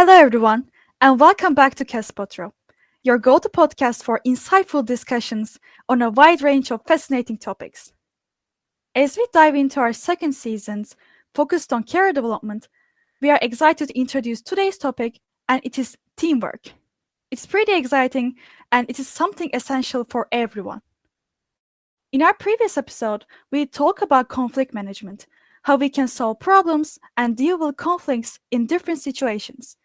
Hello, everyone, and welcome back to Castpotro, your go to podcast for insightful discussions on a wide range of fascinating topics. As we dive into our second seasons focused on career development, we are excited to introduce today's topic, and it is teamwork. It's pretty exciting, and it is something essential for everyone. In our previous episode, we talked about conflict management, how we can solve problems and deal with conflicts in different situations.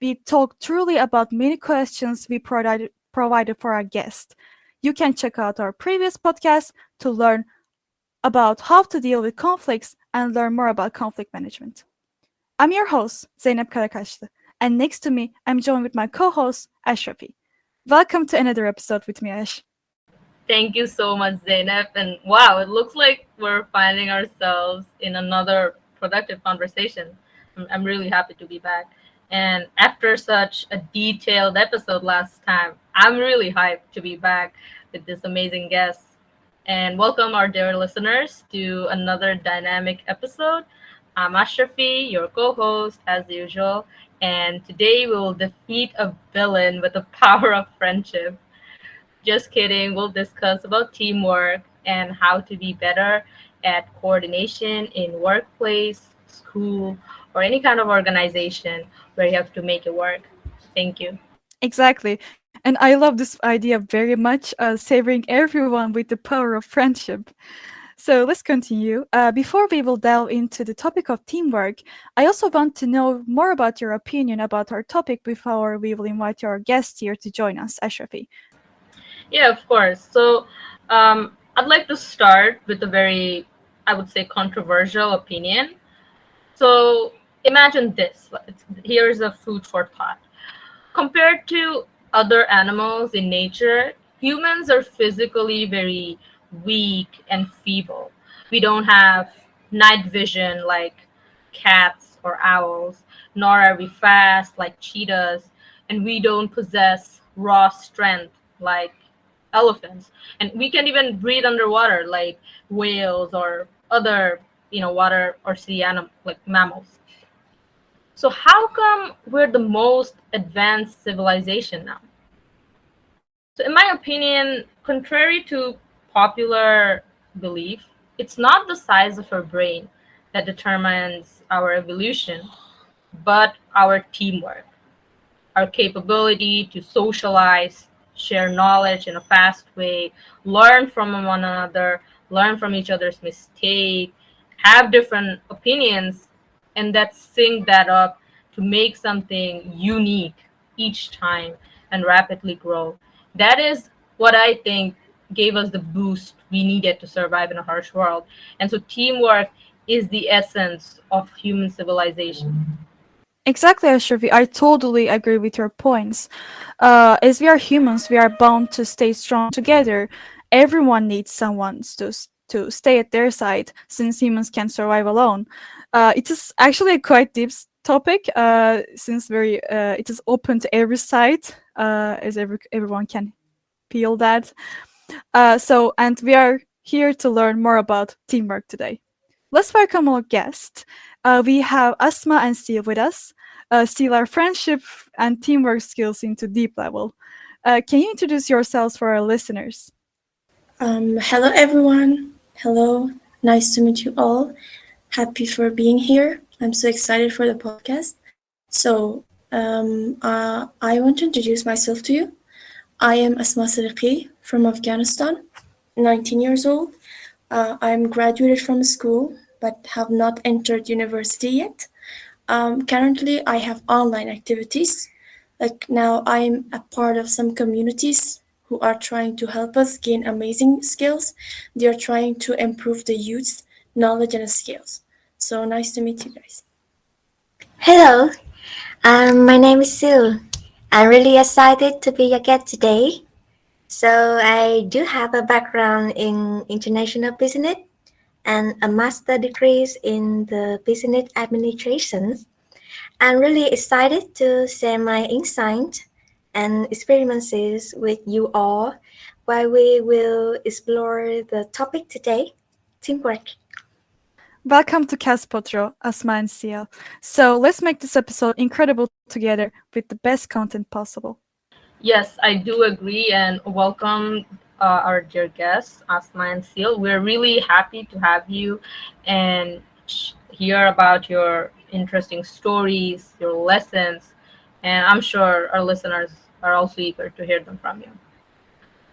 We talked truly about many questions we provided for our guests. You can check out our previous podcast to learn about how to deal with conflicts and learn more about conflict management. I'm your host, Zeynep Karakaşlı, and next to me, I'm joined with my co-host, Ashrafi. Welcome to another episode with me, Ash. Thank you so much, Zainab. And wow, it looks like we're finding ourselves in another productive conversation. I'm really happy to be back. And after such a detailed episode last time, I'm really hyped to be back with this amazing guest. And welcome our dear listeners to another dynamic episode. I'm Ashrafi, your co host, as usual. And today we will defeat a villain with the power of friendship. Just kidding. We'll discuss about teamwork and how to be better at coordination in workplace, school, or any kind of organization where you have to make it work. Thank you. Exactly. And I love this idea very much, savoring everyone with the power of friendship. So let's continue. Before we will delve into the topic of teamwork, I also want to know more about your opinion about our topic before we will invite our guest here to join us, Ashrafi. Yeah, of course. So I'd like to start with a very, I would say, controversial opinion. So imagine this. Here's a food for thought. Compared to other animals in nature, humans are physically very weak and feeble. We don't have night vision like cats or owls, nor are we fast like cheetahs, and we don't possess raw strength like elephants. And we can even breathe underwater like whales or other, water or sea animal like mammals. So how come we're the most advanced civilization now? So in my opinion, contrary to popular belief, it's not the size of our brain that determines our evolution, but our teamwork, our capability to socialize, share knowledge in a fast way, learn from one another, learn from each other's mistake, have different opinions, and that sync that up to make something unique each time and rapidly grow. That is what I think gave us the boost we needed to survive in a harsh world. And so teamwork is the essence of human civilization. Exactly, Ashrafi. I totally agree with your points. As we are humans, we are bound to stay strong together. Everyone needs someone to stay at their side, since humans can't survive alone. It is actually a quite deep topic, since it is open to every side, as everyone can feel that. And we are here to learn more about teamwork today. Let's welcome our guest. We have Asma and Seal with us. Seal our friendship and teamwork skills into deep level. Can you introduce yourselves for our listeners? Hello everyone. Hello. Nice to meet you all. Happy for being here. I'm so excited for the podcast. I want to introduce myself to you. I am Asma Sadiqi from Afghanistan, 19 years old. I'm graduated from school but have not entered university yet. Currently, I have online activities. Like now, I'm a part of some communities who are trying to help us gain amazing skills. They are trying to improve the youth's knowledge and skills. So nice to meet you guys. Hello, my name is Sue. I'm really excited to be your guest today. So, I do have a background in international business and a master degrees in the business administration. I'm really excited to share my insights and experiences with you all while we will explore the topic today, teamwork. Welcome to Castpotro, Asma and Sia. So let's make this episode incredible together with the best content possible. Yes, I do agree, and welcome our dear guests, Asma and Seal. We're really happy to have you and hear about your interesting stories, your lessons, and I'm sure our listeners are also eager to hear them from you.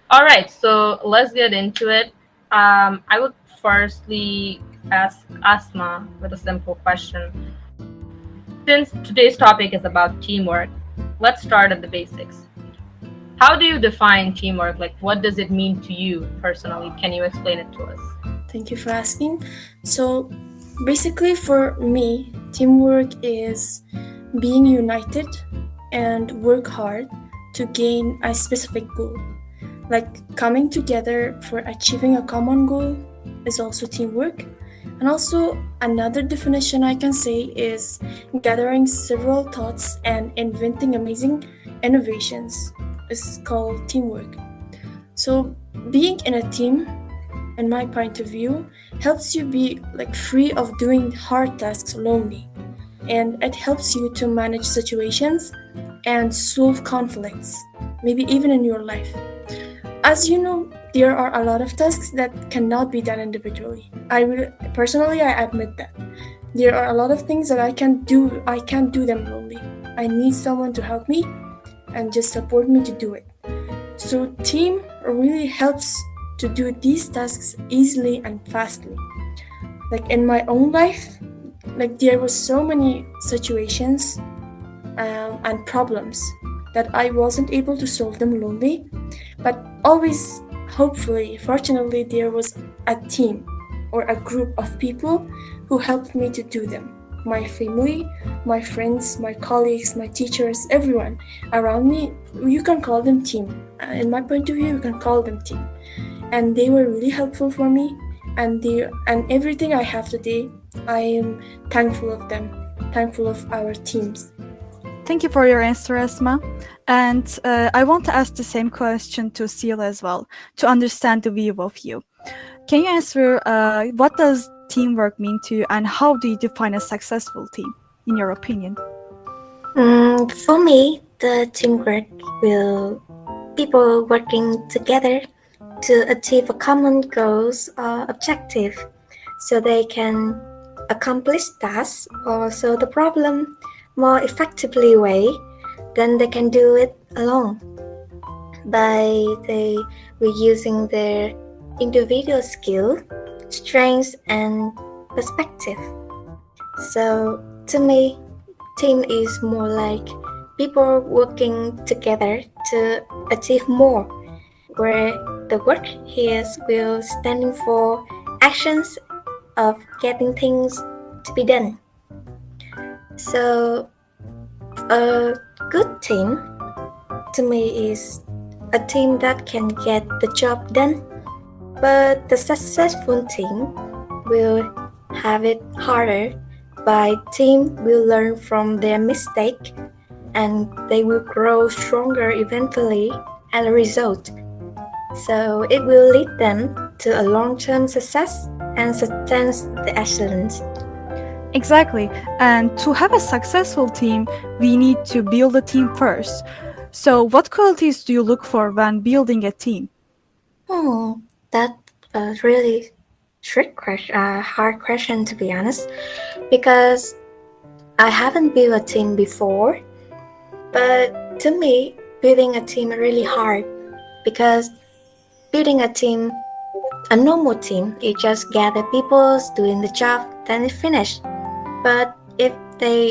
All right, so let's get into it. I would firstly ask Asma with a simple question. Since today's topic is about teamwork, let's start at the basics. How do you define teamwork? Like, what does it mean to you personally? Can you explain it to us? Thank you for asking. So, basically, for me, teamwork is being united and work hard to gain a specific goal. Like coming together for achieving a common goal is also teamwork. And also, another definition I can say is gathering several thoughts and inventing amazing innovations is called teamwork. So, being in a team, in my point of view, helps you be like free of doing hard tasks lonely, and it helps you to manage situations and solve conflicts, maybe even in your life. As you know, there are a lot of tasks that cannot be done individually. I admit that. There are a lot of things that I can't do them lonely. I need someone to help me and just support me to do it. So team really helps to do these tasks easily and fastly. Like in my own life, like there was so many situations and problems that I wasn't able to solve them lonely, but always, hopefully, fortunately, there was a team or a group of people who helped me to do them. My family, my friends, my colleagues, my teachers, everyone around me, you can call them team. In my point of view, you can call them team. And they were really helpful for me, and everything I have today, I am thankful of them, thankful of our teams. Thank you for your answer, Asma. And I want to ask the same question to Seal as well, to understand the view of you. Can you answer what does teamwork mean to you, and how do you define a successful team, in your opinion? For me, the teamwork will people working together to achieve a common goals or objective so they can accomplish tasks or solve the problem more effectively way than they can do it alone by they reusing their individual skill, strengths and perspective. So to me, team is more like people working together to achieve more, where the work here will standing for actions of getting things to be done. So a good team to me is a team that can get the job done, but the successful team will have it harder by team will learn from their mistake and they will grow stronger eventually as a result. So it will lead them to a long-term success and sustain the excellence. Exactly. And to have a successful team, we need to build a team first. So, what qualities do you look for when building a team? That really hard question to be honest, because I haven't built a team before. But to me, building a team is really hard because building a team, a normal team, you just gather people doing the job, then it's finished. But if they,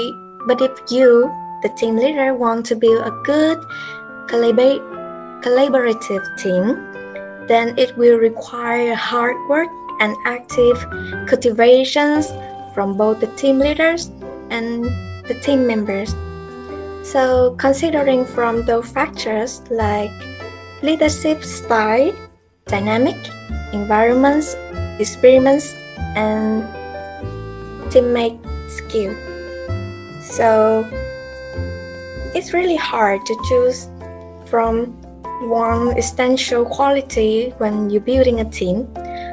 but if you, the team leader, want to build a good collaborative team, then it will require hard work and active cultivations from both the team leaders and the team members. So considering from those factors like leadership style, dynamic, environments, experiments, and teammate skill. So it's really hard to choose from one essential quality when you're building a team.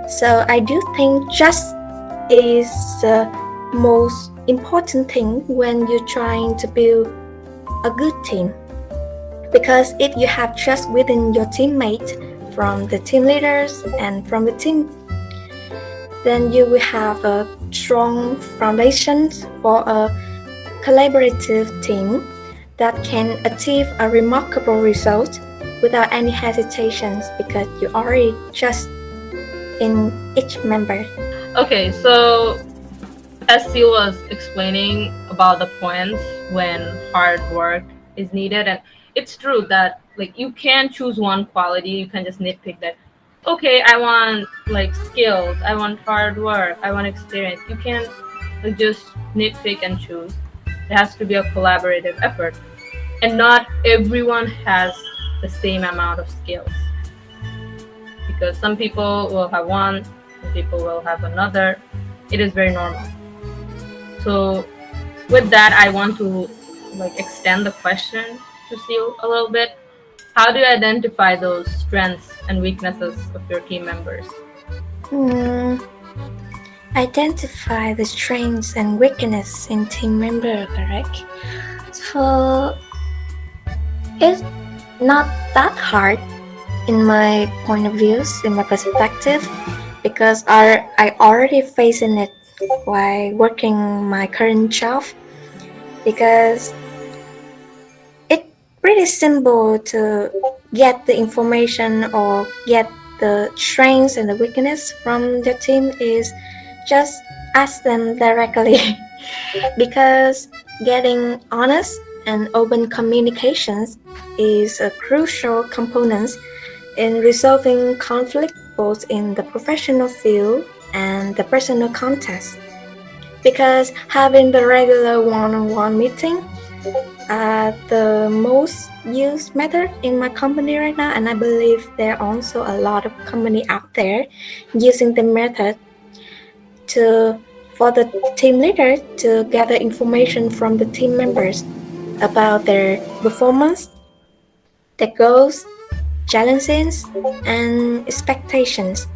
So I do think just is the most important thing when you're trying to build a good team. Because if you have trust within your teammate, from the team leaders and from the team, then you will have a strong foundation for a collaborative team that can achieve a remarkable result without any hesitations because you already trust in each member. Okay, so as Seal was explaining about the points when hard work is needed, and it's true that like you can choose one quality, you can just nitpick that. Okay, I want like skills, I want hard work, I want experience. You can't like just nitpick and choose. It has to be a collaborative effort, and not everyone has the same amount of skills because some people will have one, some people will have another. It is very normal. So with that, I want to like extend the question to Seal a little bit. How do you identify those strengths and weaknesses of your team members? Hmm, identify the strengths and weakness in team member, correct? So it's not that hard in my point of views, in my perspective, because I already facing it while working my current job. Because it's pretty simple to get the information or get the strengths and the weakness from the team is just ask them directly. Because getting honest and open communications is a crucial component in resolving conflict both in the professional field and the personal context. Because having the regular one-on-one meeting are the most used method in my company right now, and I believe there are also a lot of company out there using the method to for the team leader to gather information from the team members about their performance, their goals, challenges, and expectations.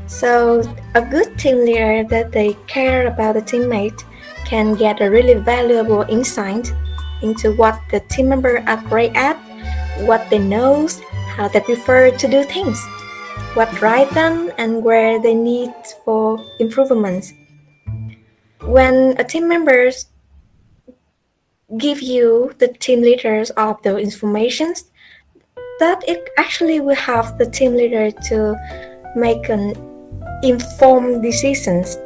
So a good team leader that they care about the teammate can get a really valuable insight into what the team member are great at, what they know, how they prefer to do things, what drives them, and where they need for improvements. When a team members give you the team leaders of the informations, that it actually will have the team leader to make an informed decisions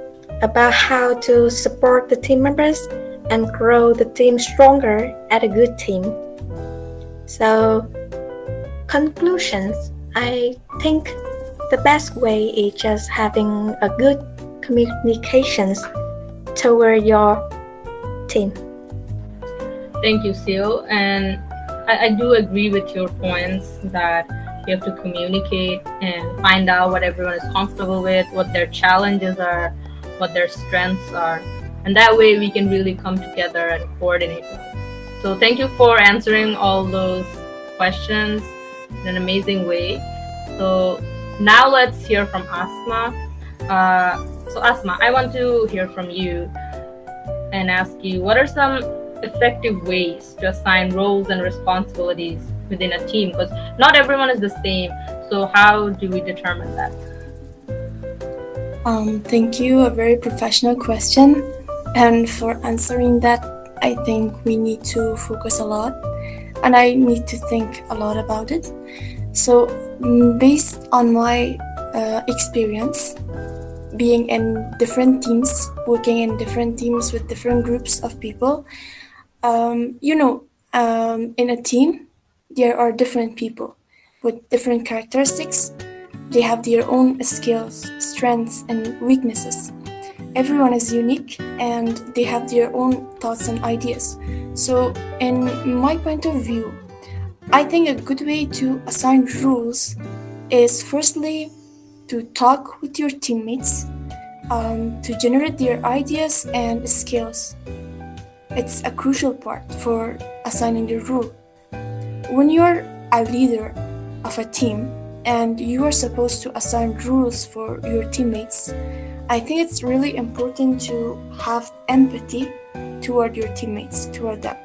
about how to support the team members and grow the team stronger at a good team. So, conclusions, I think the best way is just having a good communications toward your team. Thank you, Seal. And I do agree with your points that you have to communicate and find out what everyone is comfortable with, what their challenges are, what their strengths are. And that way we can really come together and coordinate well. So thank you for answering all those questions in an amazing way. So now let's hear from Asma. So Asma, I want to hear from you and ask you, what are some effective ways to assign roles and responsibilities within a team? Because not everyone is the same. So how do we determine that? Thank you. A very professional question. And for answering that, I think we need to focus a lot and I need to think a lot about it. So, based on my experience, being in different teams, working in different teams with different groups of people, in a team, there are different people with different characteristics. They have their own skills, strengths, and weaknesses. Everyone is unique and they have their own thoughts and ideas. So, in my point of view, I think a good way to assign rules is firstly to talk with your teammates, to generate their ideas and skills. It's a crucial part for assigning the rule. When you're a leader of a team and you are supposed to assign rules for your teammates. I think it's really important to have empathy toward your teammates, toward them.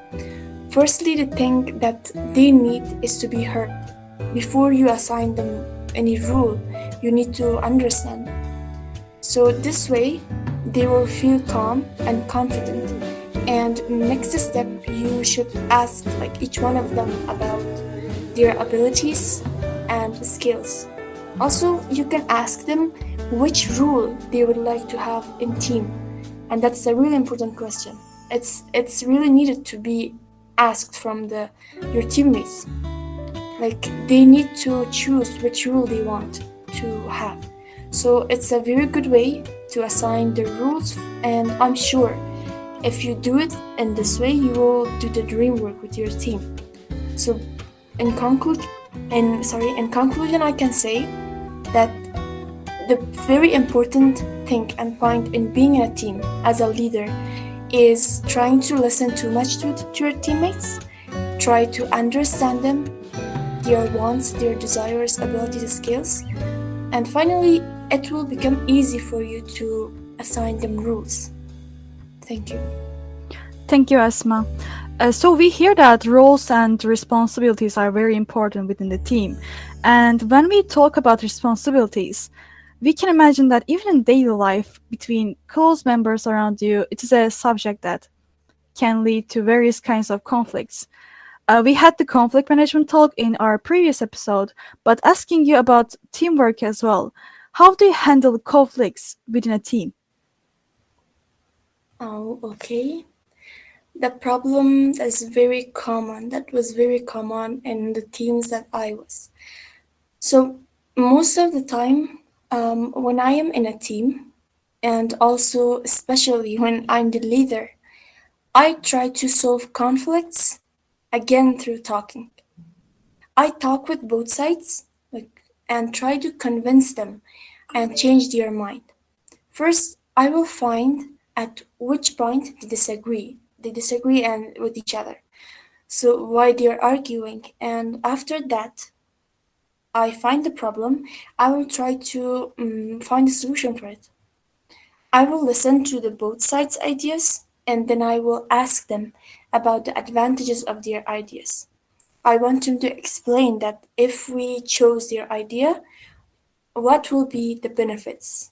Firstly, the thing that they need is to be heard. Before you assign them any rule, you need to understand. So this way, they will feel calm and confident. And next step, you should ask like each one of them about their abilities and skills. Also, you can ask them which rule they would like to have in team, and that's a really important question. It's really needed to be asked from the your teammates. Like they need to choose which rule they want to have. So it's a very good way to assign the rules, and I'm sure if you do it in this way, you will do the dream work with your team. So in conclusion, I can say that the very important thing and point in being in a team as a leader is trying to listen too much to your teammates, try to understand them, their wants, their desires, abilities, skills, and finally, it will become easy for you to assign them rules. Thank you. Thank you, Asma. So we hear that roles and responsibilities are very important within the team. And when we talk about responsibilities, we can imagine that even in daily life between close members around you, it is a subject that can lead to various kinds of conflicts. We had the conflict management talk in our previous episode, but asking you about teamwork as well. How do you handle conflicts within a team? Oh, okay. The problem is very common. That was very common in the teams that I was. So most of the time, when I am in a team, and also especially when I'm the leader, I try to solve conflicts again through talking. I talk with both sides, and try to convince them and change their mind. First, I will find at which point they disagree. They disagree and with each other. So why they are arguing, and after that, I find the problem. I will try to find a solution for it. I will listen to the both sides' ideas, and then I will ask them about the advantages of their ideas. I want them to explain that if we chose their idea, what will be the benefits?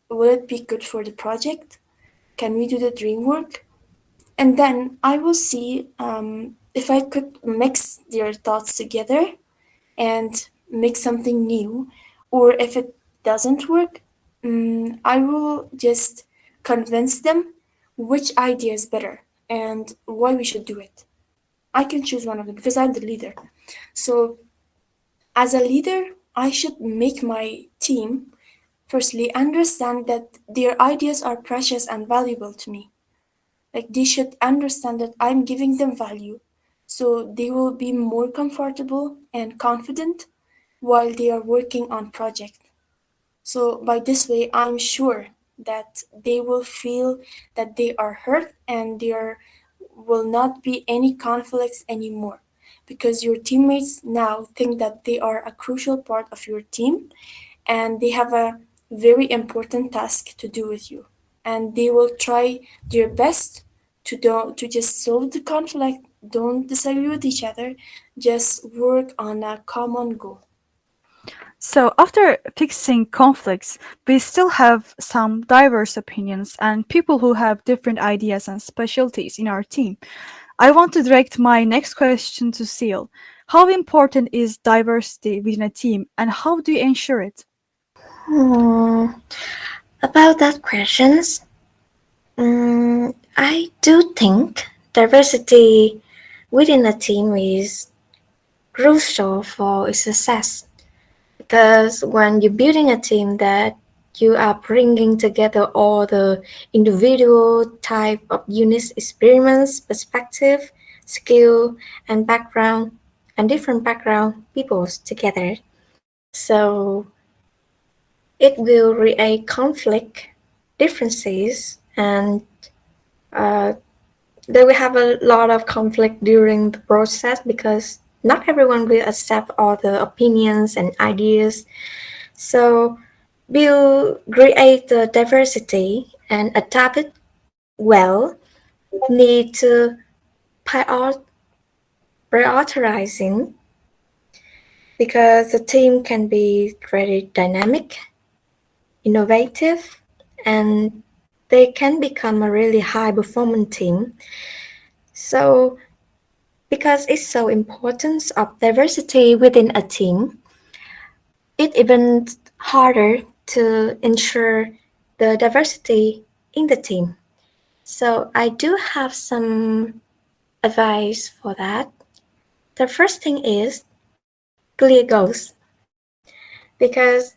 Will it be good for the project? Can we do the dream work? And then I will see if I could mix their thoughts together and make something new, or if it doesn't work, I will just convince them which idea is better and why we should do it. I can choose one of them because I'm the leader. So, as a leader, I should make my team firstly understand that their ideas are precious and valuable to me. Like they should understand that I'm giving them value, so they will be more comfortable and confident while they are working on project. So by this way, I'm sure that they will feel that they are heard and there will not be any conflicts anymore because your teammates now think that they are a crucial part of your team and they have a very important task to do with you, and they will try their best to just solve the conflict, don't disagree with each other, just work on a common goal. So, after fixing conflicts, we still have some diverse opinions and people who have different ideas and specialties in our team. I want to direct my next question to Seal. How important is diversity within a team and how do you ensure it? Hmm, about that questions, I do think diversity within a team is crucial for its success because when you're building a team that you are bringing together all the individual type of unique experiments, perspective, skill, and background, and different background peoples together. So it will create conflict, differences, and uh, they will have a lot of conflict during the process because not everyone will accept all the opinions and ideas. So we'll create the diversity and adapt it well. Need to prioritizing because the team can be very dynamic, innovative, and they can become a really high performing team. So because it's so important of diversity within a team, it's even harder to ensure the diversity in the team. So I do have some advice for that. The first thing is clear goals because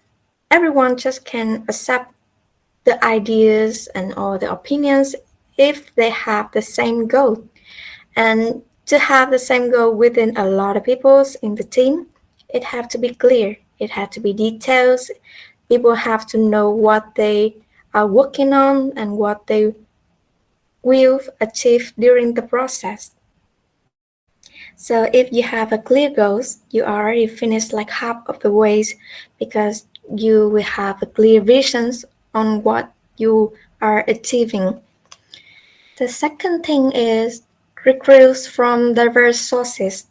everyone just can accept the ideas and all the opinions if they have the same goal. And to have the same goal within a lot of people in the team, it have to be clear. It have to be details. People have to know what they are working on and what they will achieve during the process. So if you have a clear goals, you already finished like half of the ways because you will have a clear visions on what you are achieving. The second thing is recruits from diverse sources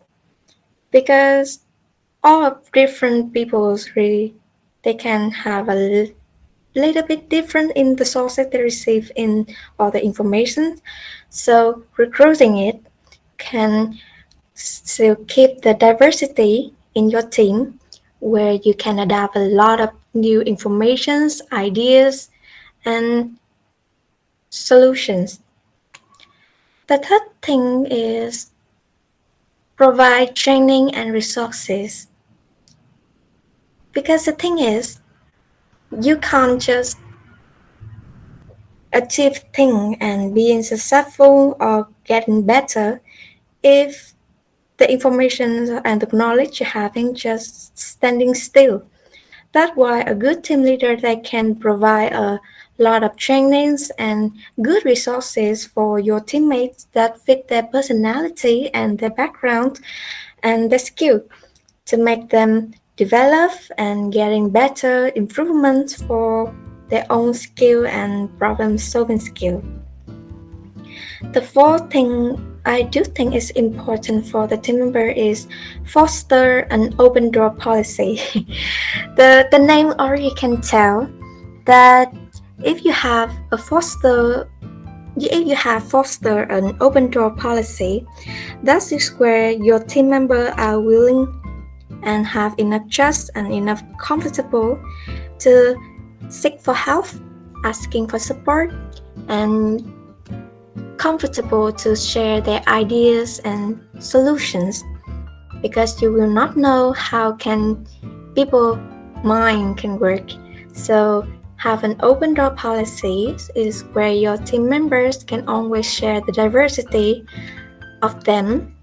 because all of different peoples really they can have a little bit different in the sources they receive in all the information. So recruiting it can still keep the diversity in your team where you can adapt a lot of new informations, ideas, and solutions. The third thing is provide training and resources. Because the thing is, you can't just achieve things and being successful or getting better if the information and the knowledge you're having just standing still. That's why a good team leader they can provide a lot of trainings and good resources for your teammates that fit their personality and their background and their skill to make them develop and getting better improvements for their own skill and problem solving skill. The fourth thing I do think is important for the team member is foster an open door policy. The name already can tell that if you have a foster if you have foster an open door policy, that is where your team member are willing and have enough trust and enough comfortable to seek for help, asking for support, and comfortable to share their ideas and solutions because you will not know how can people mind can work. So have an open door policy is where your team members can always share the diversity of them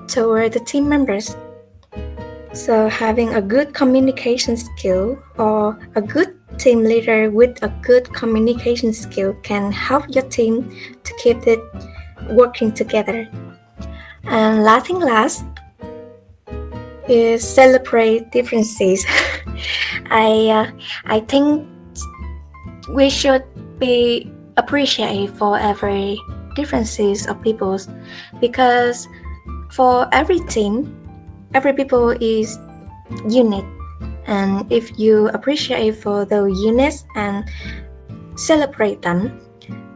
toward the team members. So having a good communication skill or a good team leader with a good communication skill can help your team to keep it working together. And last is celebrate differences. I think we should be appreciative for every differences of peoples because for every team, every people is unique. And if you appreciate for those units and celebrate them,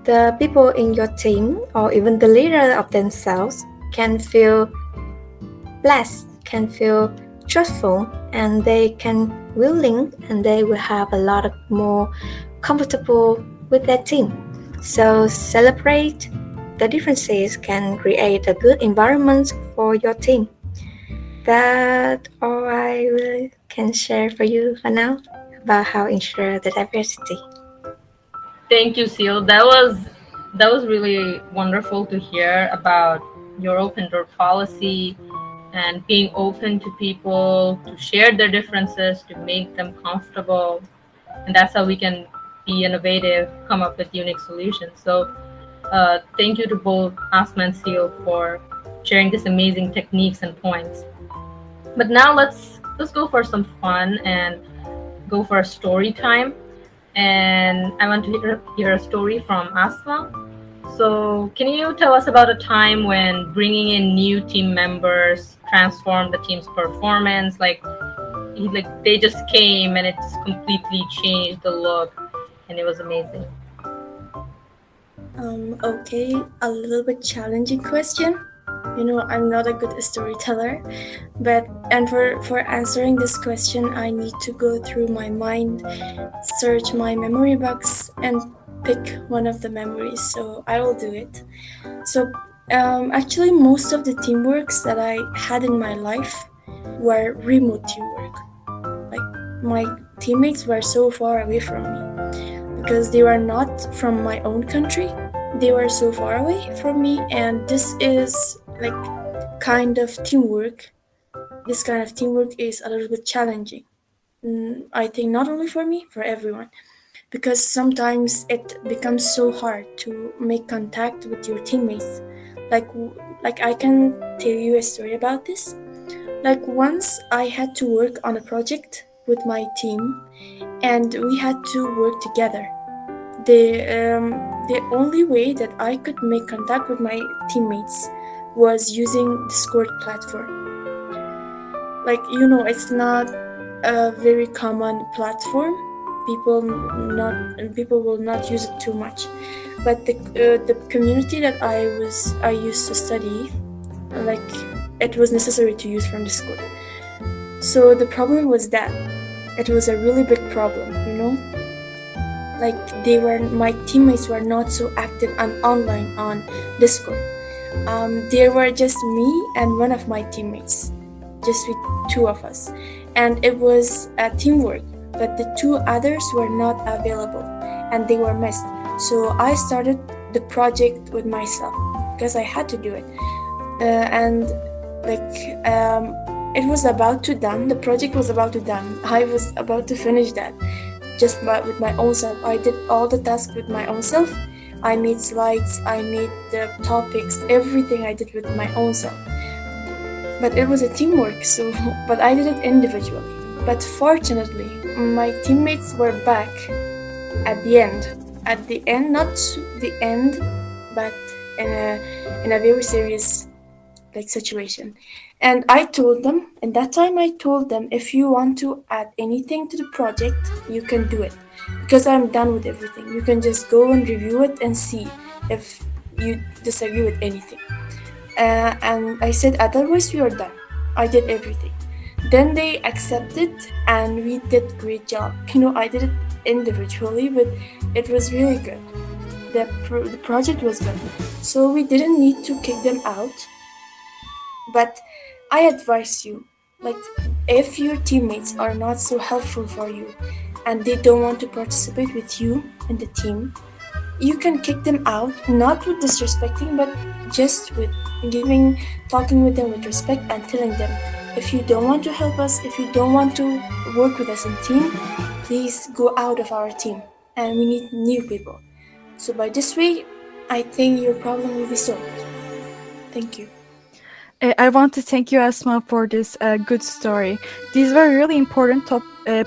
the people in your team or even the leader of themselves can feel blessed, can feel trustful, and they can willing and they will have a lot of more comfortable with their team. So celebrate the differences can create a good environment for your team. That's all I can share for you for now about how ensure the diversity. Thank you, Seal. That was really wonderful to hear about your open door policy and being open to people to share their differences to make them comfortable, and that's how we can be innovative, come up with unique solutions. So thank you to both Asma and Seal for sharing these amazing techniques and points. But now let's go for some fun and go for a story time. And I want to hear a story from Asma. So, can you tell us about a time when bringing in new team members transformed the team's performance? Like they just came and it just completely changed the look, and it was amazing. Okay, a little bit challenging question. You know, I'm not a good storyteller, but and for answering this question, I need to go through my mind, search my memory box, and pick one of the memories. So I will do it. So actually, most of the teamworks that I had in my life were remote teamwork. Like my teammates were so far away from me because they were not from my own country. They were so far away from me, and this is like kind of teamwork. This kind of teamwork is a little bit challenging. I think not only for me, for everyone, because sometimes it becomes so hard to make contact with your teammates. Like, like I can tell you a story about this. Like once I had to work on a project with my team, and we had to work together. The only way that I could make contact with my teammates was using Discord platform. Like you know, it's not a very common platform. People will not use it too much. But the community that I used to study, like it was necessary to use from Discord. So the problem was that it was a really big problem, you know. Like my teammates were not so active and online on Discord. There were just me and one of my teammates, just with two of us, and it was a teamwork, but the two others were not available and they were missed. So I started the project with myself because I had to do it. And like it was about to done, the project was about to done. I was about to finish that just with my own self. I did all the tasks with my own self. I made slides, I made the topics, everything I did with my own self. But it was a teamwork, so but I did it individually. But fortunately, my teammates were back at the end. At the end, not the end, but in a very serious like situation. And I told them, and that time I told them, if you want to add anything to the project, you can do it. Because I'm done with everything. You can just go and review it and see if you disagree with anything. And I said, otherwise, we are done. I did everything. Then they accepted, and we did great job. You know, I did it individually, but it was really good. The project was good. So we didn't need to kick them out, but I advise you, like, if your teammates are not so helpful for you and they don't want to participate with you in the team, you can kick them out, not with disrespecting, but just with talking with them with respect and telling them, if you don't want to help us, if you don't want to work with us in team, please go out of our team and we need new people. So by this way, I think your problem will be solved. Thank you. I want to thank you, Asma, for this good story. These were really important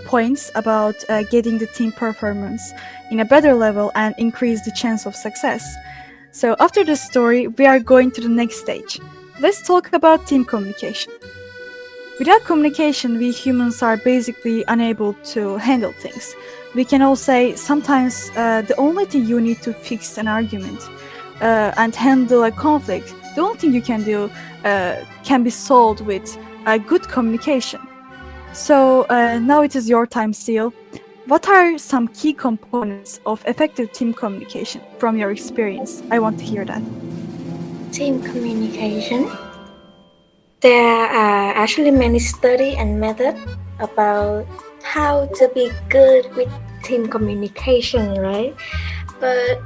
points about getting the team performance in a better level and increase the chance of success. So after this story, we are going to the next stage. Let's talk about team communication. Without communication, we humans are basically unable to handle things. We can all say sometimes the only thing you need to fix an argument and handle a conflict, the only thing you can do can be solved with good communication. So now it is your time, Seal. What are some key components of effective team communication from your experience? I want to hear that. Team communication. There are actually many studies and methods about how to be good with team communication, right? But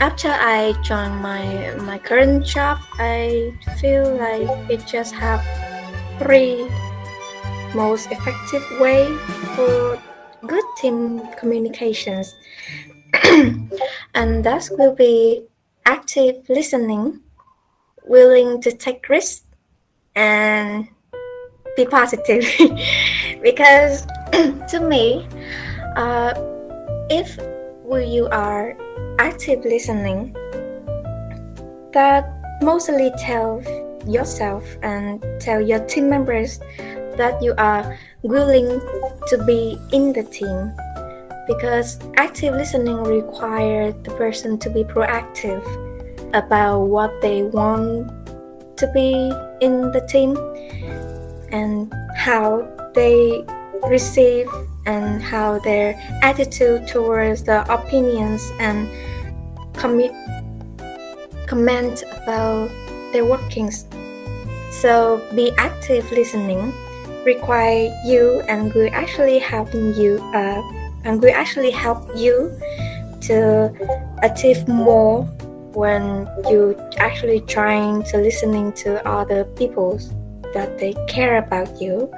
after I joined my current job, I feel like it just have three most effective way for good team communications, and that will be active listening, willing to take risks, and be positive because to me, uh, if you are active listening, that mostly tell yourself and tell your team members that you are willing to be in the team, because active listening requires the person to be proactive about what they want to be in the team and how they receive and how their attitude towards the opinions and commit comment about their workings. So be active listening require you and will actually helping you and will actually help you to achieve more when you actually trying to listening to other people that they care about you,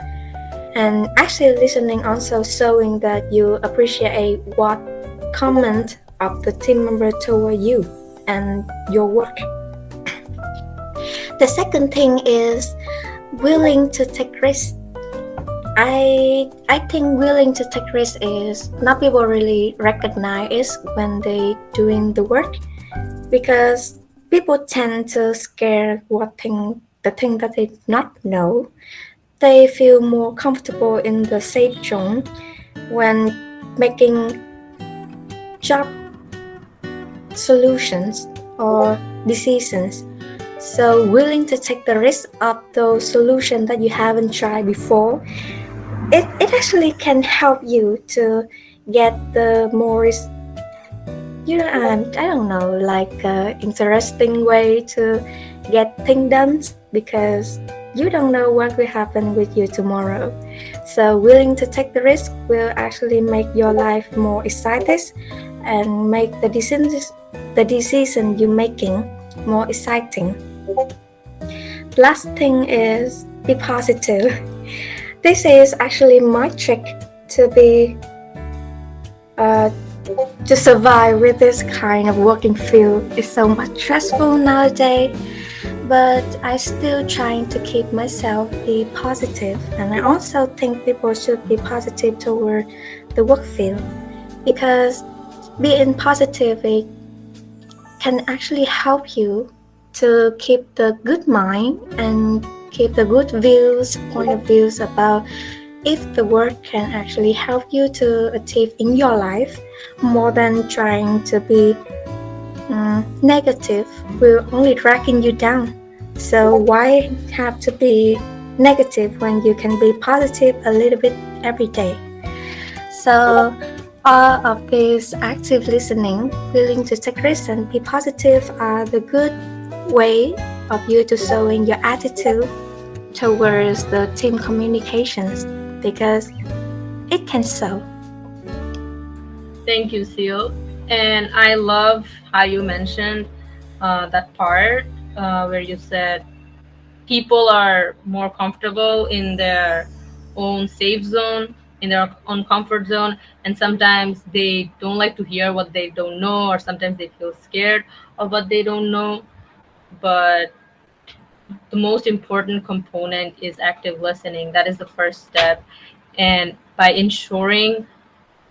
and actually listening also showing that you appreciate what comment of the team member toward you and your work. The second thing is willing to take risks. I think willing to take risks is not people really recognize when they doing the work, because people tend to scare the thing that they not know. They feel more comfortable in the safe zone when making job solutions or decisions. So willing to take the risk of those solutions that you haven't tried before, it actually can help you to get the more I don't know, like interesting way to get things done, because you don't know what will happen with you tomorrow. So willing to take the risk will actually make your life more excited and make the decision you're making more exciting. Last thing is be positive. This is actually my trick to be to survive with this kind of working field. It's so much stressful nowadays, but I still trying to keep myself be positive, and I also think people should be positive toward the work field, because being positive it can actually help you to keep the good mind and keep the good point of views about if the work can actually help you to achieve in your life, more than trying to be negative will only dragging you down. So why have to be negative when you can be positive a little bit every day? So all of this active listening, willing to take risks and be positive are the good way of you to showing your attitude towards the team communications, because it can show. Thank you, Seal. And I love how you mentioned that part where you said people are more comfortable in their own safe zone, in their own comfort zone, and sometimes they don't like to hear what they don't know, or sometimes they feel scared of what they don't know. But the most important component is active listening. That is the first step. And by ensuring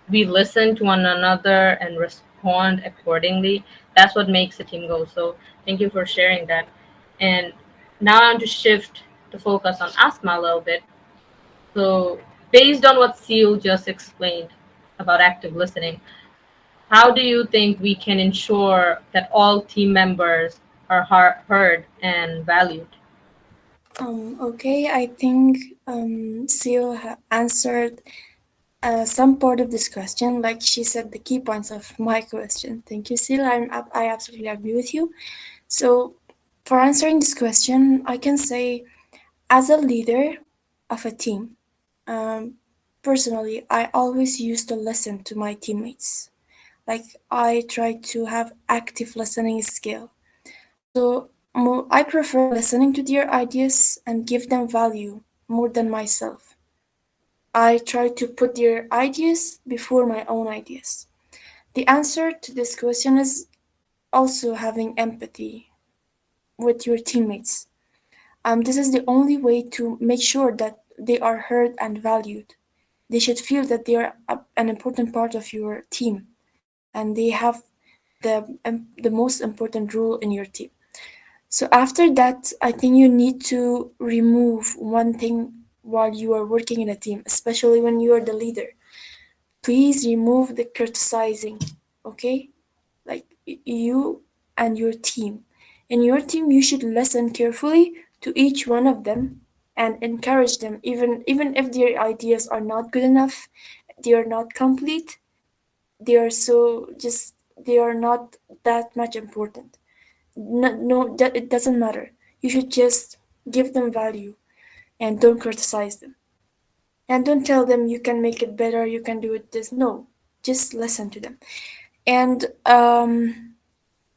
we listen to one another and respond accordingly, that's what makes the team go. So thank you for sharing that. And now I want to shift the focus on asthma a little bit. So based on what Seal just explained about active listening, how do you think we can ensure that all team members are heard and valued? Okay, I think Seal answered some part of this question. Like she said, the key points of my question. Thank you, Seal. I absolutely agree with you. So, for answering this question, I can say, as a leader of a team, um, personally, I always used to listen to my teammates. Like I try to have active listening skill. So I prefer listening to their ideas and give them value more than myself. I try to put their ideas before my own ideas. The answer to this question is also having empathy with your teammates. This is the only way to make sure that they are heard and valued. They should feel that they are an important part of your team, and they have the most important role in your team. So after that, I think you need to remove one thing while you are working in a team, especially when you are the leader. Please remove the criticizing, okay? Like you and your team. In your team, you should listen carefully to each one of them and encourage them, even if their ideas are not good enough, they are not complete, they are so just they are not that much important. No, no, that it doesn't matter. You should just give them value and don't criticize them. And don't tell them you can make it better, you can do it this. No, just listen to them. And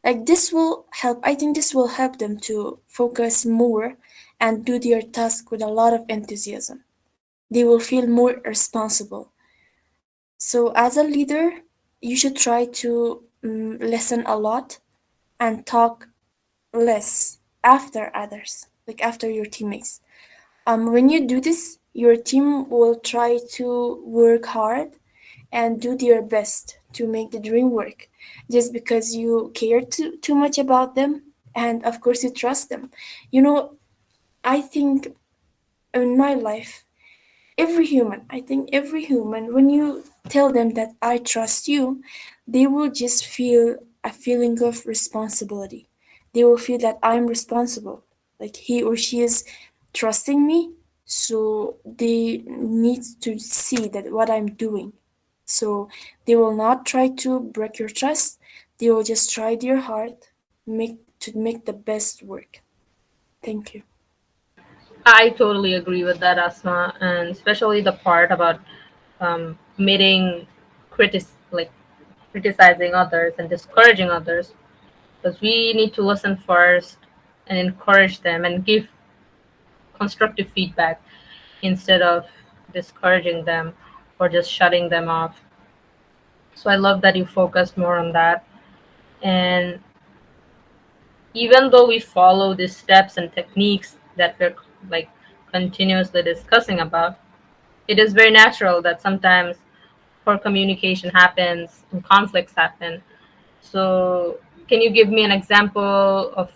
like this will help. I think this will help them to focus more and do their task with a lot of enthusiasm. They will feel more responsible. So as a leader, you should try to listen a lot and talk less after others, like after your teammates. When you do this, your team will try to work hard and do their best to make the dream work, just because you care too much about them, and of course you trust them. You know, I think in my life, I think every human, when you tell them that I trust you, they will just feel a feeling of responsibility. They will feel that I'm responsible, like he or she is trusting me, so they need to see that what I'm doing. So they will not try to break your trust, they will just try their hard make the best work. Thank you. I totally agree with that, Asma, and especially the part about meeting like criticizing others and discouraging others, because we need to listen first and encourage them and give constructive feedback instead of discouraging them or just shutting them off. So I love that you focused more on that. And even though we follow these steps and techniques that we're like continuously discussing about, it is very natural that sometimes poor communication happens and conflicts happen. So, can you give me an example of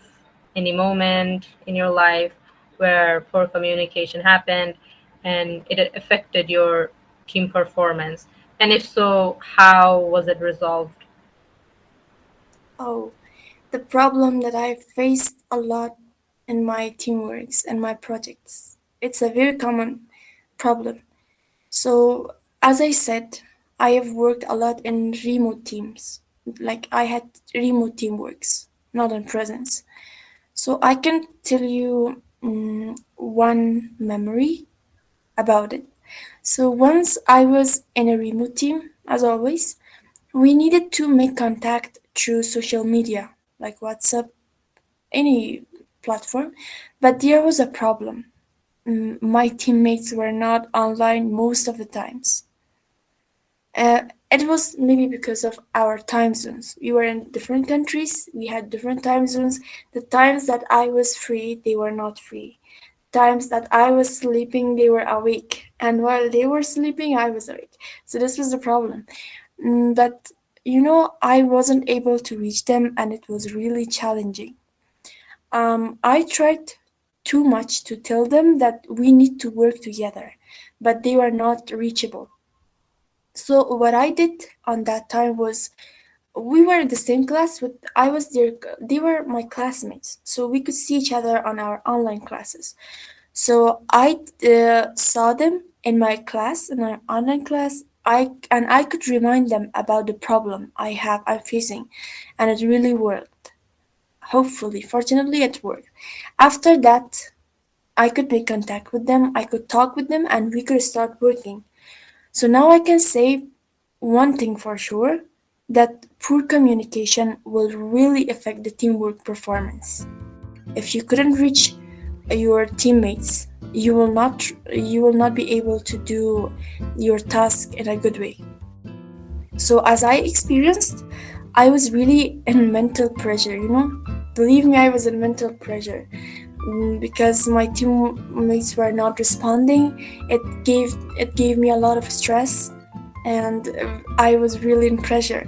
any moment in your life where poor communication happened and it affected your team performance? And if so, how was it resolved? Oh, the problem that I faced a lot in my teamworks and my projects. It's a very common problem. So, as I said, I have worked a lot in remote teams. Like I had remote teamworks, not in presence. So I can tell you one memory about it. So once I was in a remote team, as always, we needed to make contact through social media, like WhatsApp, any platform, but there was a problem. My teammates were not online most of the times. It was maybe because of our time zones. We were in different countries, we had different time zones. The times that I was free, they were not free. Times that I was sleeping, they were awake. And while they were sleeping, I was awake. So this was the problem. But I wasn't able to reach them, and it was really challenging. I tried too much to tell them that we need to work together, but they were not reachable. So what I did on that time was we were in the same class, but they were my classmates, so we could see each other on our online classes. So I saw them in my class, in my online class. I could remind them about the problem I'm facing, and it really worked. Hopefully, fortunately, it worked. After that, I could make contact with them. I could talk with them, and we could start working. So now I can say one thing for sure, that poor communication will really affect the teamwork performance. If you couldn't reach your teammates, you will not be able to do your task in a good way. So as I experienced, I was really in mental pressure. Believe me, I was in mental pressure. because my teammates were not responding. It gave me a lot of stress, and I was really in pressure.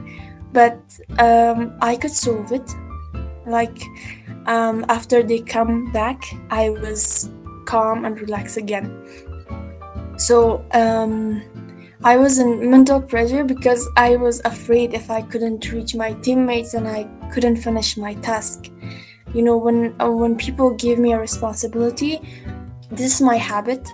But I could solve it. Like after they come back, I was calm and relaxed again. So I was in mental pressure because I was afraid if I couldn't reach my teammates and I couldn't finish my task. When people give me a responsibility, this is my habit.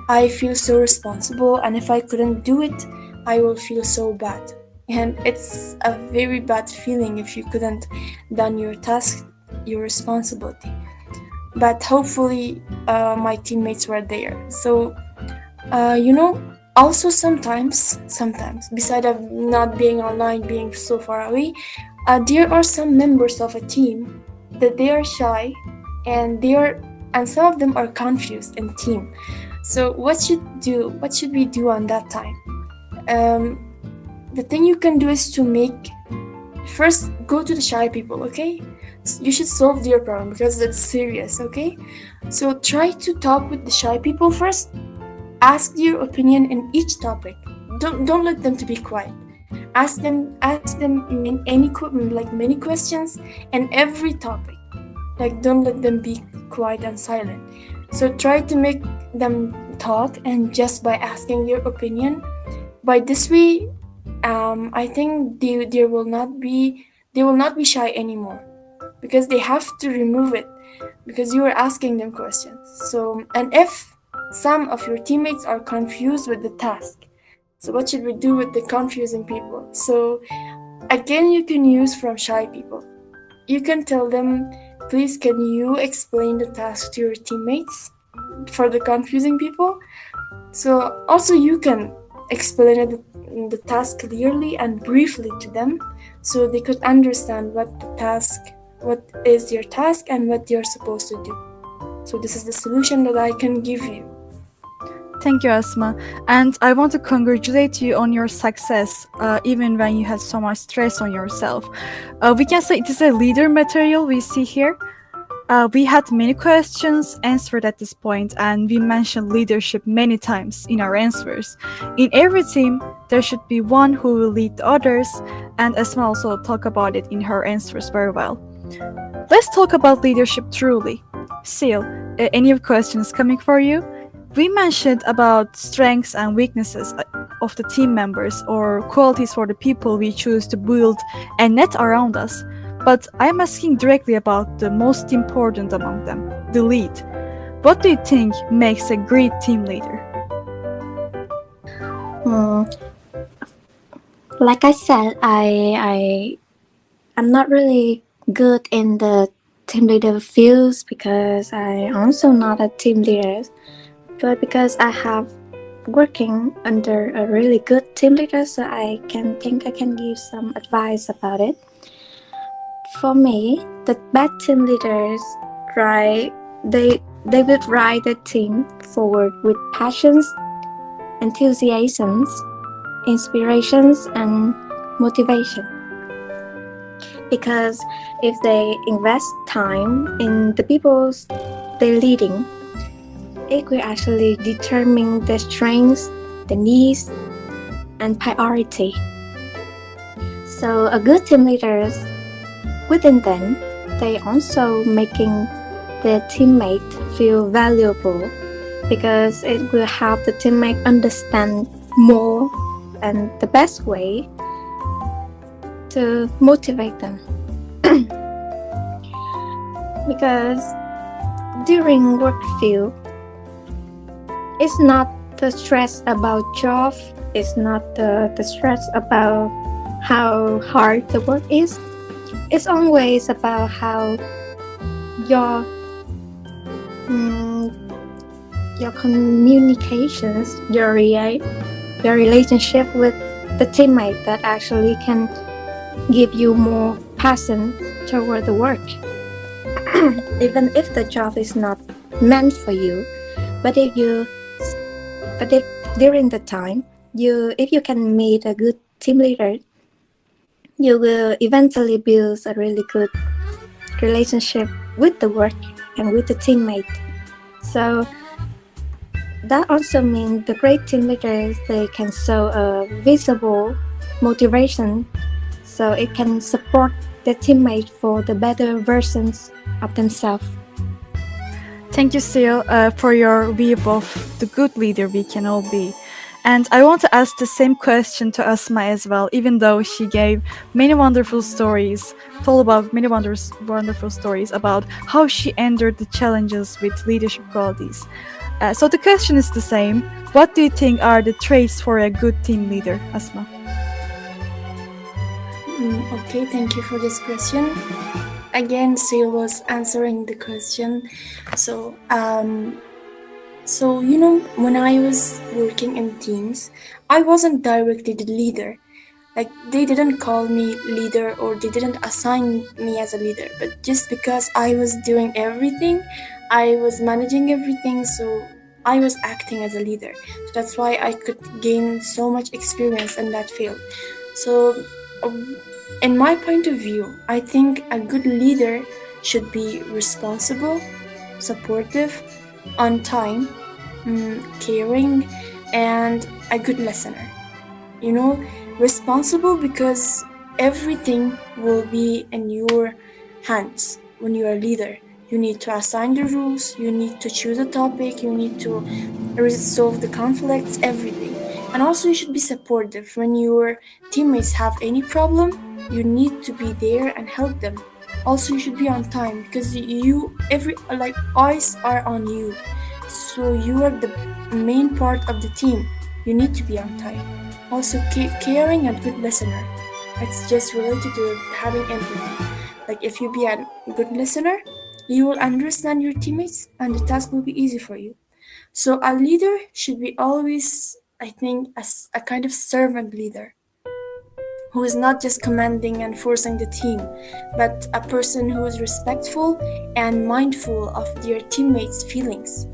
I feel so responsible, and if I couldn't do it, I will feel so bad. And it's a very bad feeling if you couldn't done your task, your responsibility. But hopefully, my teammates were there. So also sometimes beside of not being online, being so far away, there are some members of a team that they are shy, and some of them are confused in team. So what should we do on that time? um, the thing you can do is to make first go to the shy people, okay? You should solve their problem because it's serious, okay? So try to talk with the shy people first. Ask their opinion in each topic. Don't let them to be quiet. Ask them many questions in every topic. Like, don't let them be quiet and silent. So try to make them talk, and just by asking their opinion, by this way, I think they will not be shy anymore, because they have to remove it, because you are asking them questions. So, and if some of your teammates are confused with the task, so what should we do with the confusing people? So again, you can use from shy people. You can tell them, please, can you explain the task to your teammates for the confusing people? So also you can explain the task clearly and briefly to them, so they could understand what is your task and what you're supposed to do. So this is the solution that I can give you. Thank you, Asma. And I want to congratulate you on your success, even when you had so much stress on yourself. We can say it is a leader material we see here. We had many questions answered at this point, and we mentioned leadership many times in our answers. In every team, there should be one who will lead the others, and Asma also talked about it in her answers very well. Let's talk about leadership truly. Seal, any questions coming for you? We mentioned about strengths and weaknesses of the team members, or qualities for the people we choose to build a net around us. But I'm asking directly about the most important among them, the lead. What do you think makes a great team leader? Like I said, I'm not really good in the team leader fields because I also not a team leader, but because I have working under a really good team leader, so I can give some advice about it. For me, the bad team leaders they will drive the team forward with passions, enthusiasms, inspirations, and motivation. Because if they invest time in the people they're leading, it will actually determine the strengths, the needs, and priority. So a good team leaders, within them, they also making their teammate feel valuable, because it will help the teammate understand more and the best way to motivate them. Because during work field, it's not the stress about job, it's not the stress about how hard the work is. It's always about how your communications, your relationship with the teammate that actually can give you more passion toward the work. Even if the job is not meant for you, but if during the time if you can meet a good team leader, you will eventually build a really good relationship with the work and with the teammate. So that also means the great team leaders they can show a visible motivation so it can support the teammate for the better versions of themselves. Thank you, Seal, for your view of the good leader we can all be. And I want to ask the same question to Asma as well, even though she gave many wonderful stories, told about many wonderful stories about how she endured the challenges with leadership qualities. So the question is the same. What do you think are the traits for a good team leader, Asma? Okay, thank you for this question. Again, Sil was answering the question. So, when I was working in teams, I wasn't directly the leader. Like, they didn't call me leader or they didn't assign me as a leader, but just because I was doing everything, I was managing everything, so I was acting as a leader. So that's why I could gain so much experience in that field. So, uh, in my point of view, I think a good leader should be responsible, supportive, on time, caring, and a good listener. You know, responsible because everything will be in your hands when you are a leader. You need to assign the rules, you need to choose a topic, you need to resolve the conflicts, everything. And also, you should be supportive when your teammates have any problem. You need to be there and help them. Also, you should be on time because every like eyes are on you, so you are the main part of the team. You need to be on time. Also, caring and good listener. It's just related to having empathy. Like, if you be a good listener, you will understand your teammates and the task will be easy for you. So, a leader should be always, I think, a kind of servant leader who is not just commanding and forcing the team, but a person who is respectful and mindful of their teammates' feelings.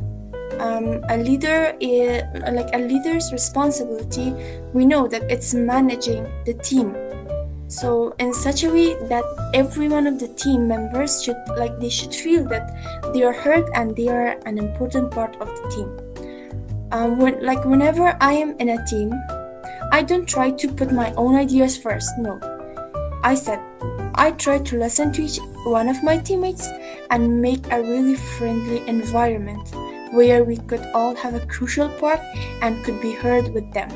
A leader's responsibility, we know that it's managing the team, so in such a way that every one of the team members should feel that they are heard and they are an important part of the team. Whenever I am in a team, I don't try to put my own ideas first. No, I try to listen to each one of my teammates and make a really friendly environment where we could all have a crucial part and could be heard with them.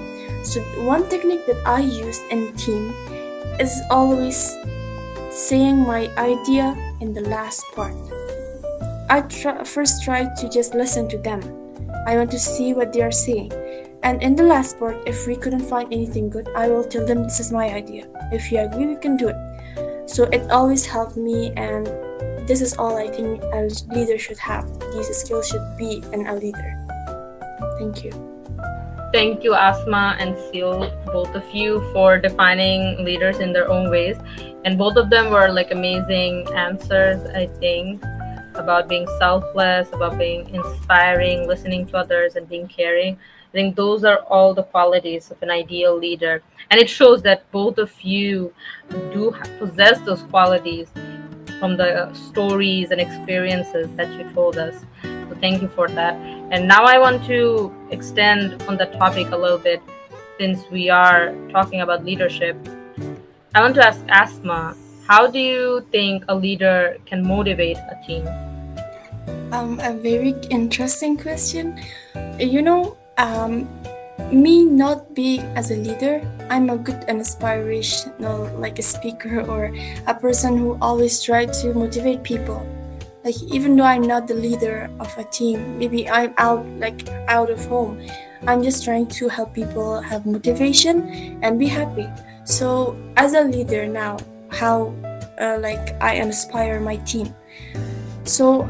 So one technique that I use in team is always saying my idea in the last part. First try to just listen to them. I want to see what they are saying. And in the last part, if we couldn't find anything good, I will tell them this is my idea. If you agree, we can do it. So it always helped me, and this is all I think a leader should have. These skills should be in a leader. Thank you. Thank you, Asma and Seal, both of you, for defining leaders in their own ways. And both of them were like amazing answers, I think, about being selfless, about being inspiring, listening to others, and being caring. I think those are all the qualities of an ideal leader. And it shows that both of you do possess those qualities from the stories and experiences that you told us. So thank you for that. And now I want to extend on the topic a little bit, since we are talking about leadership. I want to ask Asma, how do you think a leader can motivate a team? A very interesting question. You know, me not being as a leader, I'm a good and inspirational, like a speaker or a person who always try to motivate people. Like, even though I'm not the leader of a team, maybe I'm out of home, I'm just trying to help people have motivation and be happy. So as a leader now, how I inspire my team. So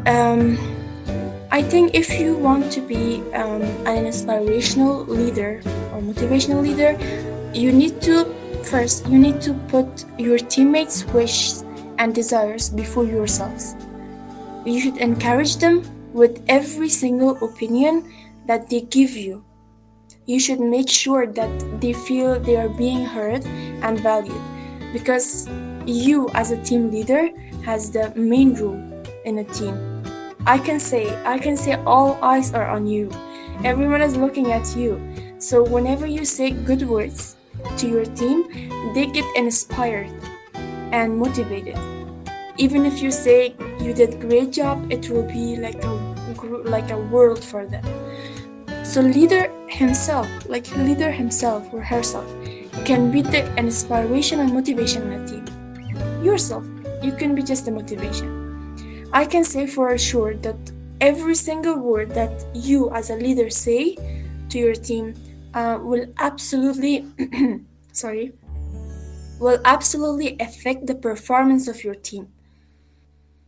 I think if you want to be an inspirational leader or motivational leader, you need to put your teammates' wishes and desires before yourselves. You should encourage them with every single opinion that they give you. You should make sure that they feel they are being heard and valued, because you as a team leader has the main role in a team. I can say all eyes are on you. Everyone is looking at you. So whenever you say good words to your team, they get inspired and motivated. Even if you say you did great job, it will be like a world for them. So leader himself or herself can be the inspiration and motivation in a team. Yourself, you can be just the motivation. I can say for sure that every single word that you as a leader say to your team will absolutely sorry will absolutely affect the performance of your team.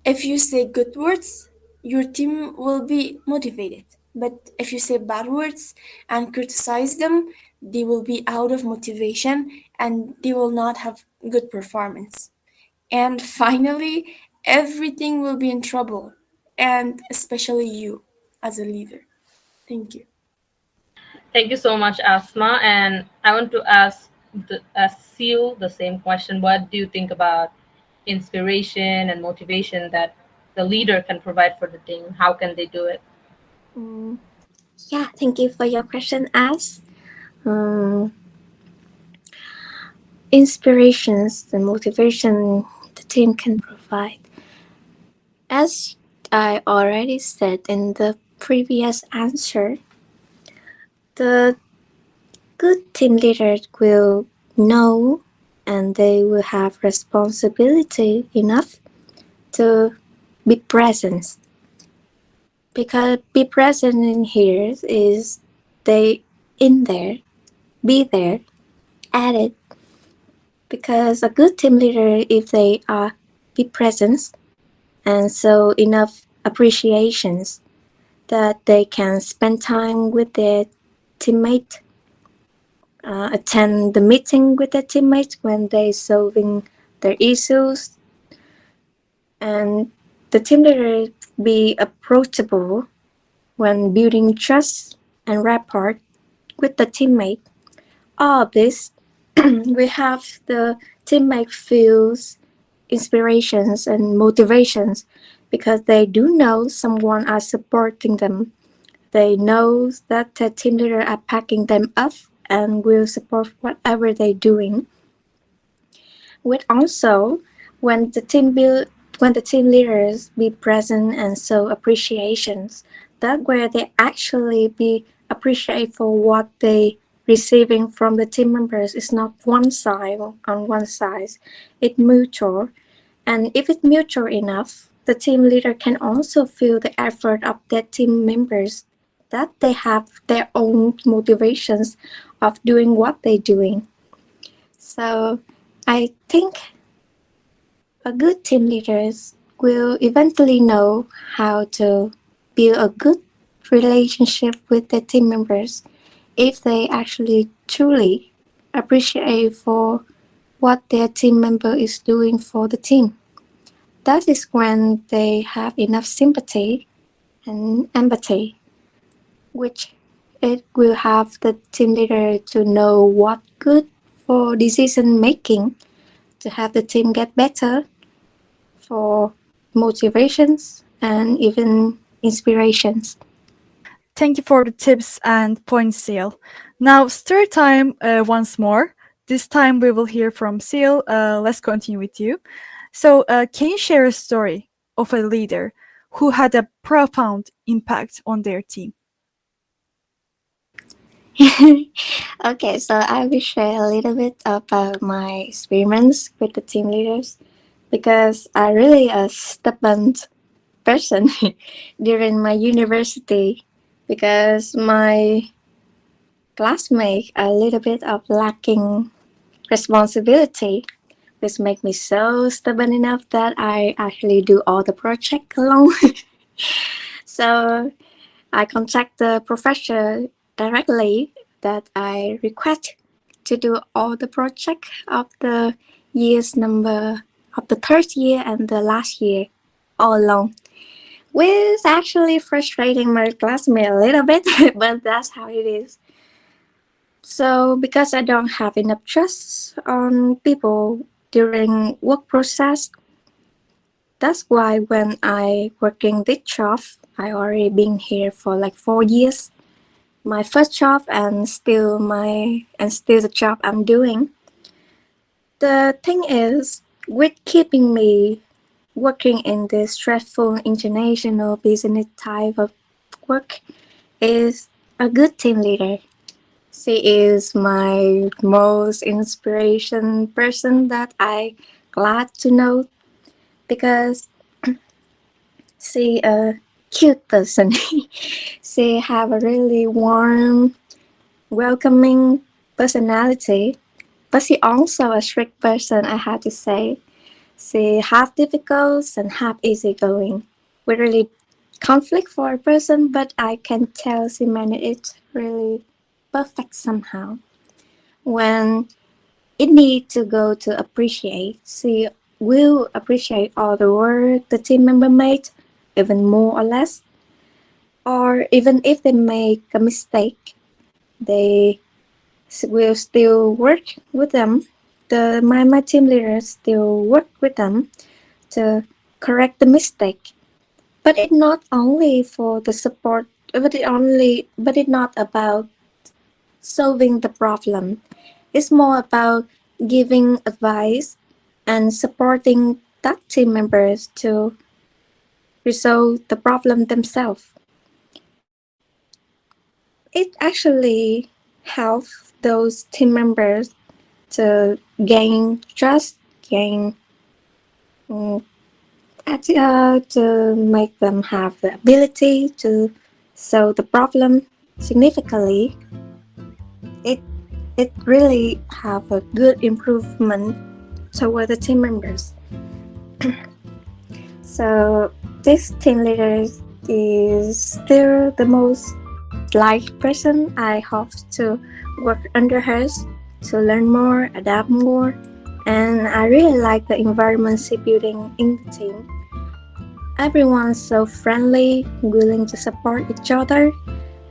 If you say good words, your team will be motivated. But if you say bad words and criticize them, they will be out of motivation and they will not have good performance. And finally, everything will be in trouble, and especially you as a leader. Thank you. Thank you so much, Asma. And I want to ask Seal the same question. What do you think about inspiration and motivation that the leader can provide for the team? How can they do it? Mm, yeah, thank you for your question, As. Um, Inspirations, the motivation the team can provide. As I already said in the previous answer, the good team leaders will know and they will have responsibility enough to be present. Because be present in here is they in there, be there, at it. Because a good team leader, if they are be present and so enough appreciations that they can spend time with their teammate, attend the meeting with their teammates when they solving their issues, and the team leader be approachable when building trust and rapport with the teammate. All of this, we have the teammate feels inspirations and motivations because they do know someone are supporting them. They know that the team leader are backing them up and will support whatever they're doing. With also when the when the team leaders be present and show appreciations, that where they actually be appreciate for what they receiving from the team members is not one side on one side. It's mutual. And if it's mutual enough, the team leader can also feel the effort of their team members that they have their own motivations of doing what they're doing. So I think a good team leaders will eventually know how to build a good relationship with their team members if they actually truly appreciate for what their team member is doing for the team. That is when they have enough sympathy and empathy, which it will have the team leader to know what good for decision making to have the team get better, for motivations and even inspirations. Thank you for the tips and points, Seal. Now, story time once more. This time we will hear from Seal. Let's continue with you. So, can you share a story of a leader who had a profound impact on their team? Okay, so I will share a little bit about my experience with the team leaders because I really a stubborn person during my university because my classmates a little bit of lacking responsibility, which make me so stubborn enough that I actually do all the project alone. So I contact the professor directly that I request to do all the project of the years number of the third year and the last year all alone. Which actually frustrating my classmate a little bit, but that's how it is. So because I don't have enough trust on people during work process, That's why when I working this job, I already been here for like 4 years. My first job and still the job I'm doing. The thing is, with keeping me working in this stressful international business type of work is a good team leader. She is my most inspiration person that I glad to know because she a cute person. She have a really warm, welcoming personality, but she also a strict person. I have to say, she half difficult and half easygoing. We really conflict for a person, but I can tell she managed it really perfect somehow. When it need to go to appreciate, she will appreciate all the work the team member made, even more or less, or even if they make a mistake, they will still work with them. My team leaders still work with them to correct the mistake. But it's not only for the support, but it's not about solving the problem. It's more about giving advice and supporting that team members to resolve the problem themselves. It actually helps those team members to gain trust, gain mm, to make them have the ability to solve the problem significantly. It it really have a good improvement toward the team members. So this team leader is still the most liked person. I hope to work under her to learn more, adapt more, and I really like the environment she building in the team. Everyone's so friendly, willing to support each other,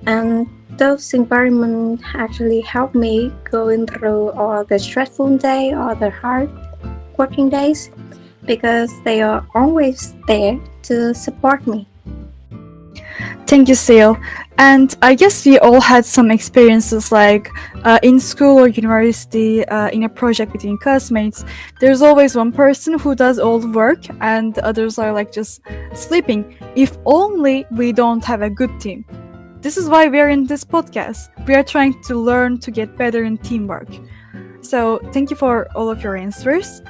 and those environments actually help me going through all the stressful day or the hard working days because they are always there to support me. Thank you, Seal. And I guess we all had some experiences like in school or university, in a project between classmates. There's always one person who does all the work and the others are like just sleeping. If only we don't have a good team. This is why we're in this podcast. We are trying to learn to get better in teamwork. So thank you for all of your answers.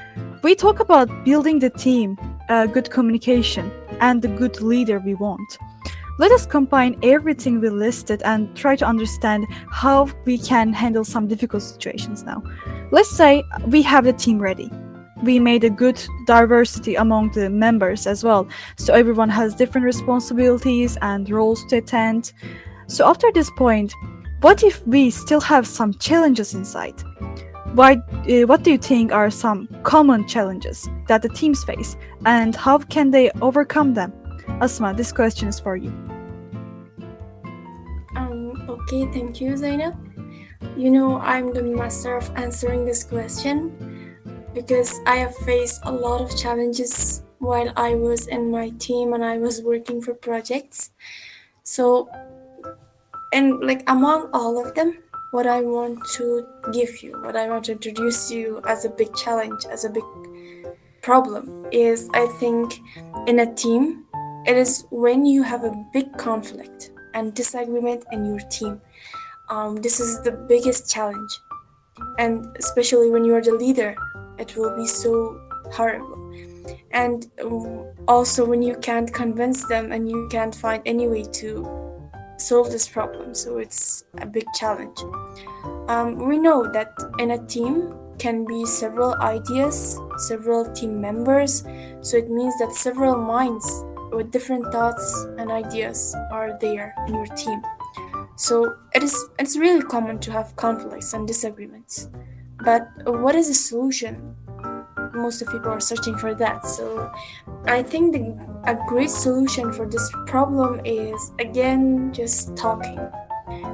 We talk about building the team, good communication, and the good leader we want. Let us combine everything we listed and try to understand how we can handle some difficult situations now. Let's say we have the team ready. We made a good diversity among the members as well, so everyone has different responsibilities and roles to attend. So after this point, what if we still have some challenges inside? What do you think are some common challenges that the teams face, and how can they overcome them? Asma, this question is for you. Okay, thank you, Zainab. I'm the master of answering this question because I have faced a lot of challenges while I was in my team and I was working for projects. So, and like among all of them, what I want to give you, what I want to introduce you as a big challenge, as a big problem is I think in a team, it is when you have a big conflict and disagreement in your team. This is the biggest challenge, and especially when you are the leader, it will be so horrible. And also when you can't convince them and you can't find any way to solve this problem, so it's a big challenge. We know that in a team can be several ideas, several team members, so it means that several minds with different thoughts and ideas are there in your team. So it's really common to have conflicts and disagreements. But what is the solution? Most of people are searching for that. So I think a great solution for this problem is again just talking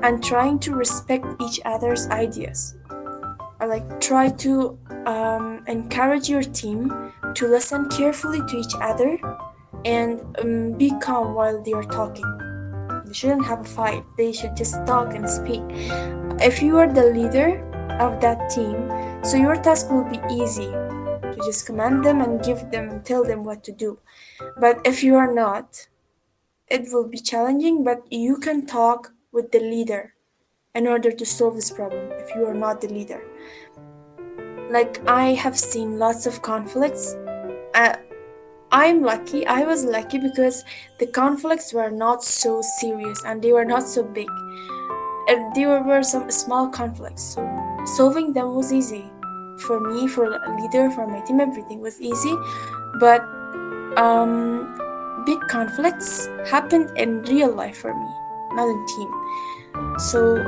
and trying to respect each other's ideas. Like try to encourage your team to listen carefully to each other and be calm while they are talking. They shouldn't have a fight, they should just talk and speak. If you are the leader of that team, so your task will be easy to just command them and tell them what to do. But if you are not, it will be challenging, but you can talk with the leader in order to solve this problem if you are not the leader. Like, I have seen lots of conflicts. Uh, I was lucky because the conflicts were not so serious and they were not so big. Were some small conflicts, so solving them was easy. For me, for a leader, for my team, everything was easy. But big conflicts happened in real life for me, not in team. So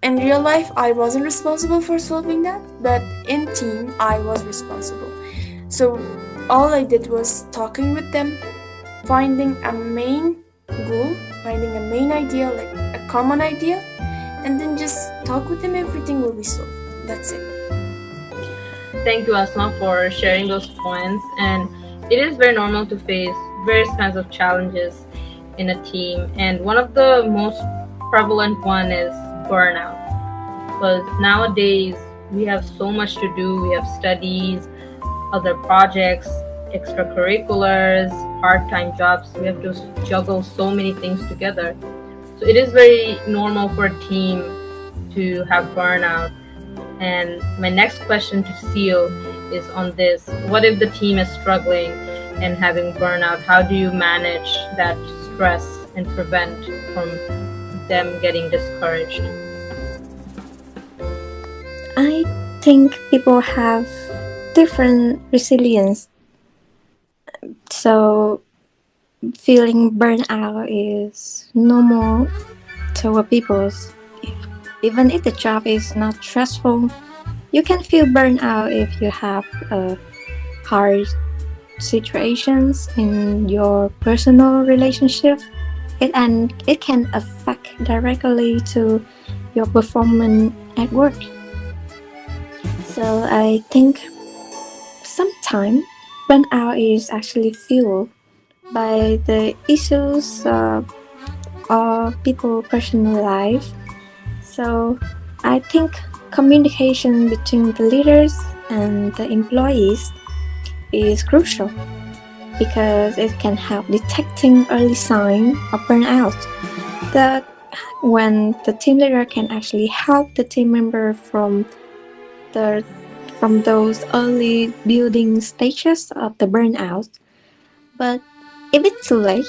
in real life, I wasn't responsible for solving that, but in team, I was responsible. So all I did was talking with them, finding a main goal, finding a main idea, like a common idea, and then just talk with them, everything will be solved. That's it. Thank you, Asma, for sharing those points. And it is very normal to face various kinds of challenges in a team. And one of the most prevalent one is burnout. Because nowadays we have so much to do. We have studies, other projects, extracurriculars, part-time jobs. We have to juggle so many things together. So it is very normal for a team to have burnout. And my next question to Seal is on this. What if the team is struggling and having burnout? How do you manage that stress and prevent from them getting discouraged? I think people have different resilience. So feeling burnout is normal to our peoples. Even if the job is not stressful, you can feel burnout if you have hard situations in your personal relationship. It can affect directly to your performance at work. So I think sometimes burnout is actually fueled by the issues of people's personal life. So I think communication between the leaders and the employees is crucial because it can help detecting early signs of burnout. That when the team leader can actually help the team member from those early building stages of the burnout. But if it's too late,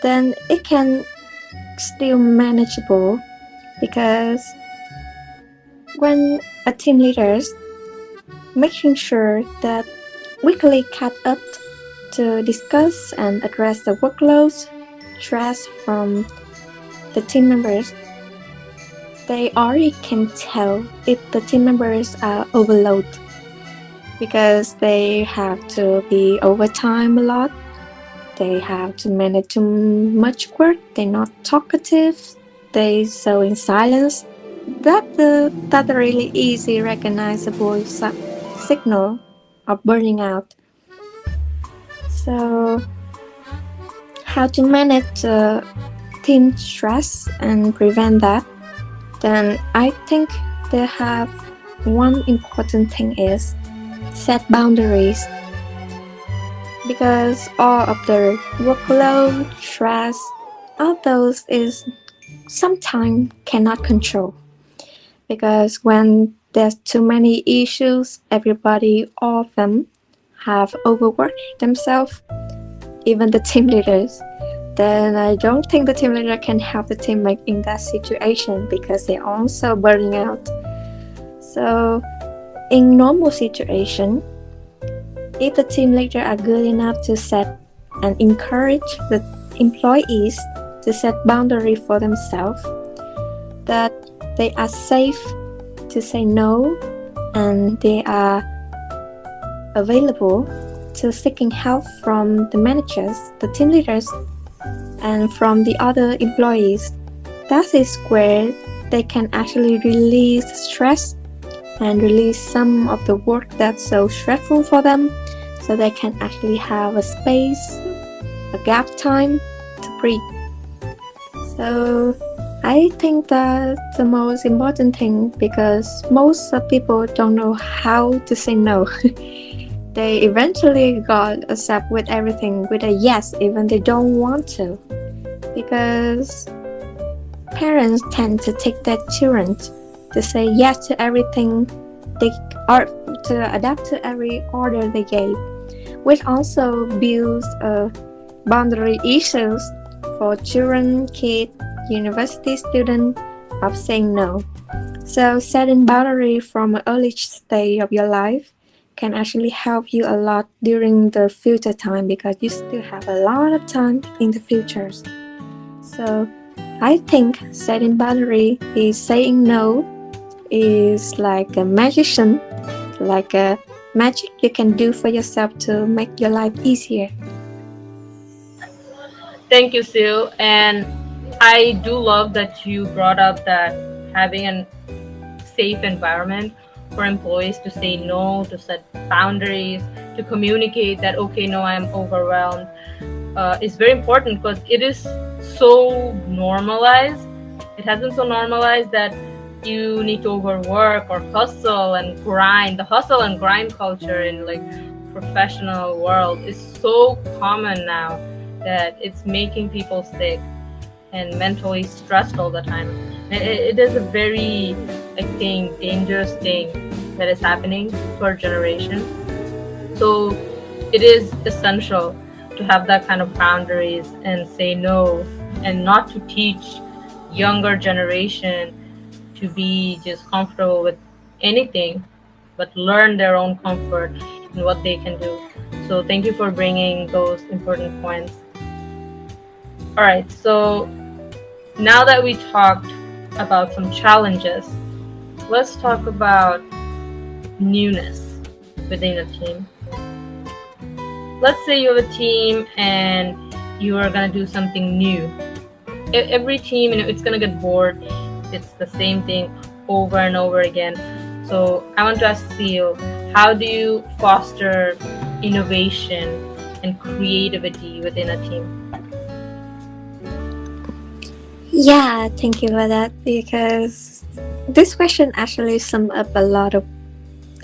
then it can still manageable because when a team leaders making sure that weekly catch up to discuss and address the workloads, stress from the team members, they already can tell if the team members are overloaded because they have to be overtime a lot. They have to manage too much work. They're not talkative. They so in silence. That really easy recognizable signal of burning out. So, how to manage team stress and prevent that? Then I think they have one important thing is set boundaries because all of the workload, stress, all those is sometimes cannot control because when there's too many issues, everybody, all of them have overworked themselves, even the team leaders. Then I don't think the team leader can help the teammate in that situation because they're also burning out. So in normal situation, if the team leader are good enough to set and encourage the employees to set boundary for themselves, that they are safe to say no and they are available to seeking help from the managers, the team leaders, and from the other employees. That is where they can actually release stress and release some of the work that's so stressful for them so they can actually have a space, a gap time to breathe. So I think that's the most important thing because most of people don't know how to say no. They eventually got accept with everything with a yes even they don't want to because parents tend to take their children to say yes to everything they are to adapt to every order they gave, which also builds boundary issues for children, kids, university students of saying no. So setting boundary from an early stage of your life can actually help you a lot during the future time because you still have a lot of time in the futures. So I think setting boundary is saying no is like a magician, like a magic you can do for yourself to make your life easier. Thank you, Sue. And I do love that you brought up that having a safe environment for employees to say no, to set boundaries, to communicate that, okay, no, I'm overwhelmed, is very important because it is so normalized. It has been so normalized that you need to overwork or hustle and grind. The hustle and grind culture in like professional world is so common now that it's making people sick and mentally stressed all the time. It is a very, I think, dangerous thing that is happening to our generation. So it is essential to have that kind of boundaries and say no, and not to teach younger generation to be just comfortable with anything, but learn their own comfort and what they can do. So thank you for bringing those important points. All right, so now that we talked about some challenges, let's talk about newness within a team. Let's say you have a team and you are going to do something new. Every team, it's going to get bored. It's the same thing over and over again. So I want to ask Seal, how do you foster innovation and creativity within a team? Yeah, thank you for that because this question actually sums up a lot of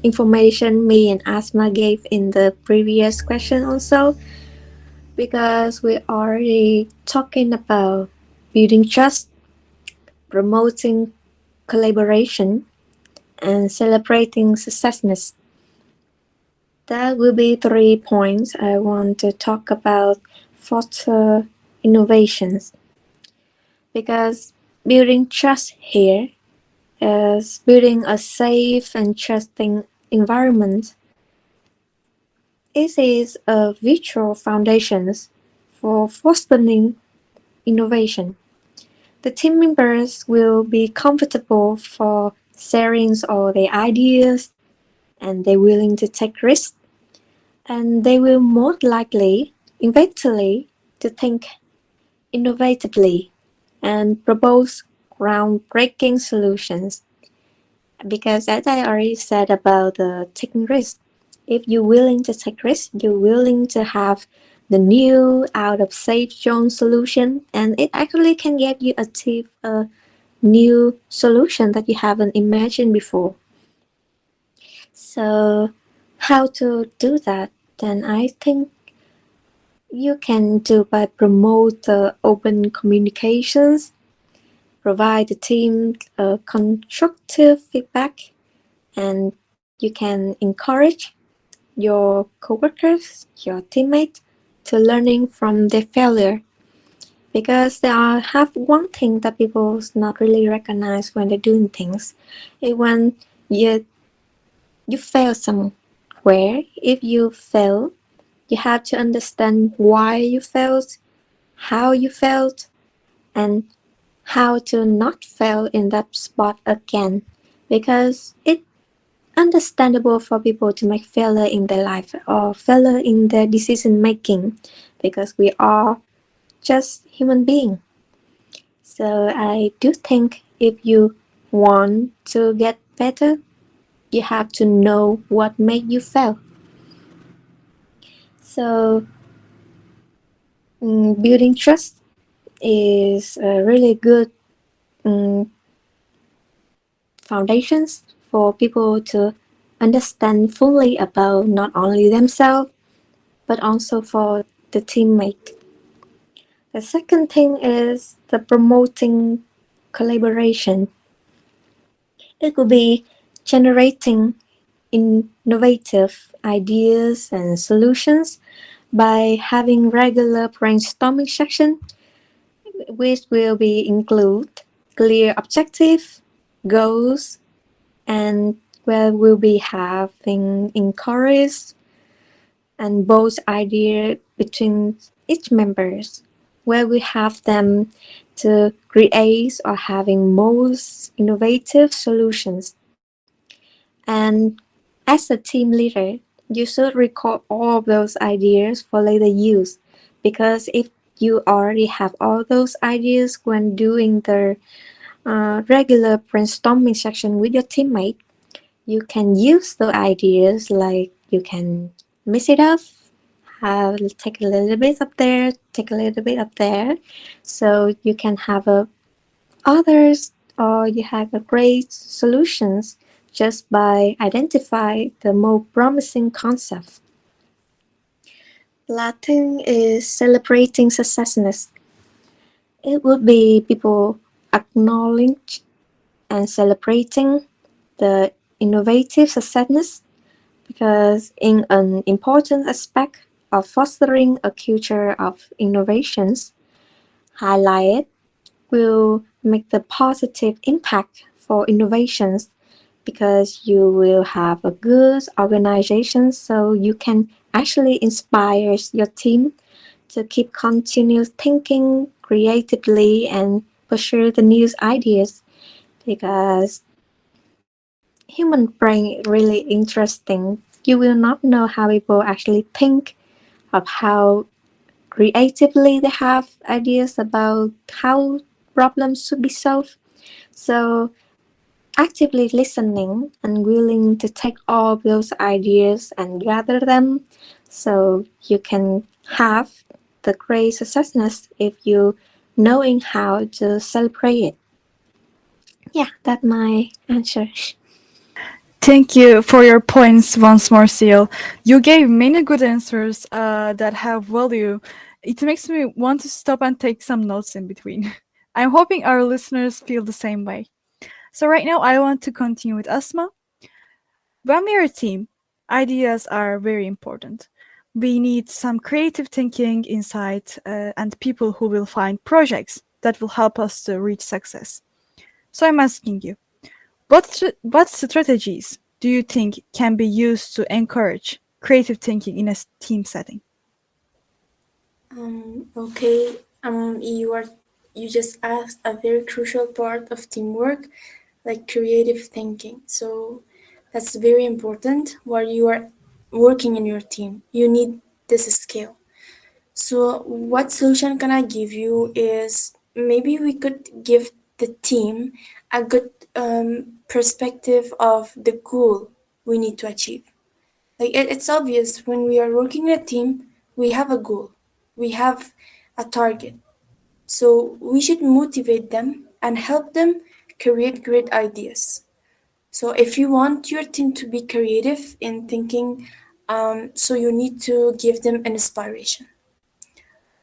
information me and Asma gave in the previous question also because we already talking about building trust, promoting collaboration, and celebrating successness. That will be 3 points I want to talk about foster innovations because building trust here is building a safe and trusting environment. It is a virtual foundation for fostering innovation. The team members will be comfortable for sharing all their ideas and they're willing to take risks and they will most likely eventually to think innovatively and propose groundbreaking solutions because as I already said about the taking risk, if you're willing to take risk, you're willing to have the new out of safe zone solution and it actually can get you achieve a new solution that you haven't imagined before. So how to do that? Then I think you can do by promote the open communications, provide the team constructive feedback, and you can encourage your coworkers, your teammates to learning from their failure because they are have one thing that people not really recognize when they're doing things. Is when you fail somewhere. If you fail, you have to understand why you failed, how you failed, and how to not fail in that spot again because it's understandable for people to make failure in their life or failure in their decision making because we are just human beings. So I do think if you want to get better, You have to know what made you fail. So, building trust is a really good um, foundations for people to understand fully about not only themselves but also for the teammate. The second thing is the promoting collaboration. It could be generating innovative ideas and solutions by having regular brainstorming session, which will be include clear objective, goals, and where we'll be having encourage and both idea between each members, where we have them to create or having most innovative solutions. And as a team leader, you should record all of those ideas for later use, because if you already have all those ideas when doing the regular brainstorming section with your teammate, you can use the ideas, like you can mix it up, take a little bit up there, take a little bit up there, so you can have a others, or you have a great solutions just by identify the more promising concept. Last thing is celebrating successes. It would be people acknowledge and celebrating the innovative successes, because in an important aspect of fostering a culture of innovations, highlight will make the positive impact for innovations, because you will have a good organization, so you can actually inspire your team to keep continuous thinking creatively and pursue the new ideas, because human brain really interesting. You will not know how people actually think of how creatively they have ideas about how problems should be solved. So actively listening and willing to take all those ideas and gather them, so you can have the great successness if you knowing how to celebrate it. Yeah, that's my answer. Thank you for your points once more, Seal. You gave many good answers that have value. It makes me want to stop and take some notes in between. I'm hoping our listeners feel the same way. So, right now, I want to continue with Asma. When we are a team, ideas are very important. We need some creative thinking, insight, and people who will find projects that will help us to reach success. So, I'm asking you, what strategies do you think can be used to encourage creative thinking in a team setting? Okay. You just asked a very crucial part of teamwork, like creative thinking. So that's very important while you are working in your team. You need this skill. So what solution can I give you is maybe we could give the team a good perspective of the goal we need to achieve. Like it's obvious when we are working in a team, we have a goal, we have a target. So we should motivate them and help them create great ideas. So if you want your team to be creative in thinking, so you need to give them an inspiration.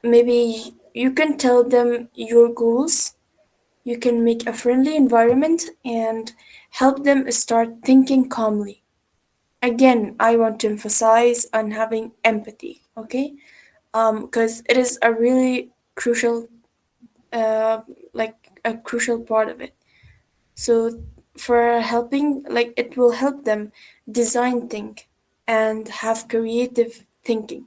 Maybe you can tell them your goals. You can make a friendly environment and help them start thinking calmly. Again, I want to emphasize on having empathy, okay? Because it is a really crucial, uh, like a crucial part of it. So for helping, like it will help them design think and have creative thinking.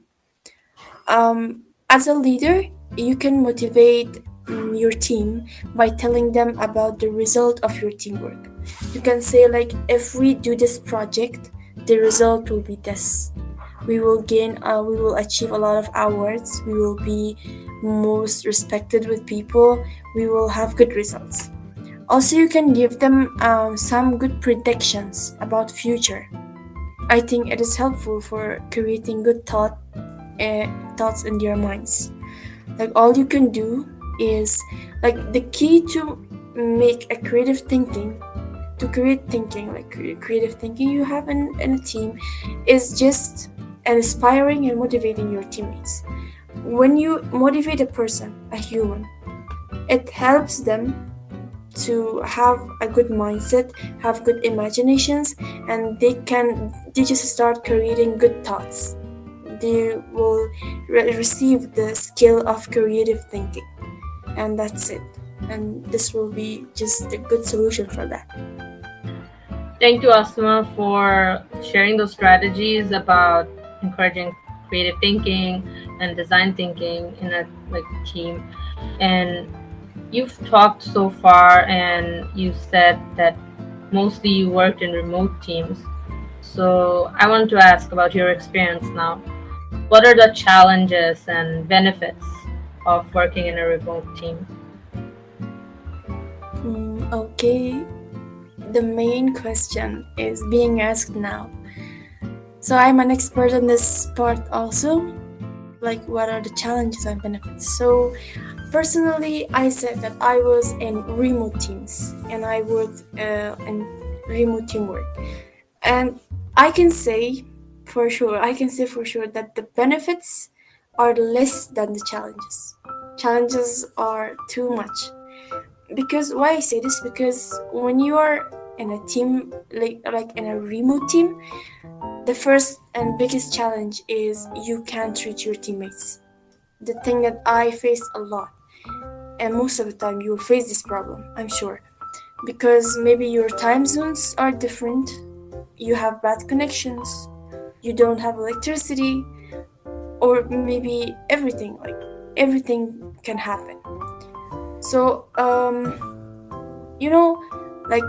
As a leader, you can motivate your team by telling them about the result of your teamwork. You can say, like, if we do this project, the result will be this. We will achieve a lot of awards, we will be most respected with people, we will have good results. Also, you can give them some good predictions about future. I think it is helpful for creating good uh, thoughts in their minds. Like all you can do is like the key to make a creative thinking to create thinking like creative thinking you have in a team is just inspiring and motivating your teammates. When you motivate a person, a human, it helps them to have a good mindset, have good imaginations, and they just start creating good thoughts. They will receive the skill of creative thinking, and that's it. And this will be just a good solution for that. Thank you, Asma, for sharing those strategies about encouraging creative thinking and design thinking in a team. And you've talked so far, and you said that mostly you worked in remote teams. So I want to ask about your experience now. What are the challenges and benefits of working in a remote team? Okay, the main question is being asked now. So I'm an expert in this part also. Like, what are the challenges and benefits? So, personally, I said that I was in remote teams and I worked in remote teamwork. And I can say for sure that the benefits are less than the challenges. Challenges are too much. Because why I say this? Because when you are in a team, like in a remote team, the first and biggest challenge is you can't reach your teammates. The thing that I faced a lot, and most of the time you will face this problem, I'm sure, because maybe your time zones are different, you have bad connections, you don't have electricity, or maybe everything can happen. So, you know, like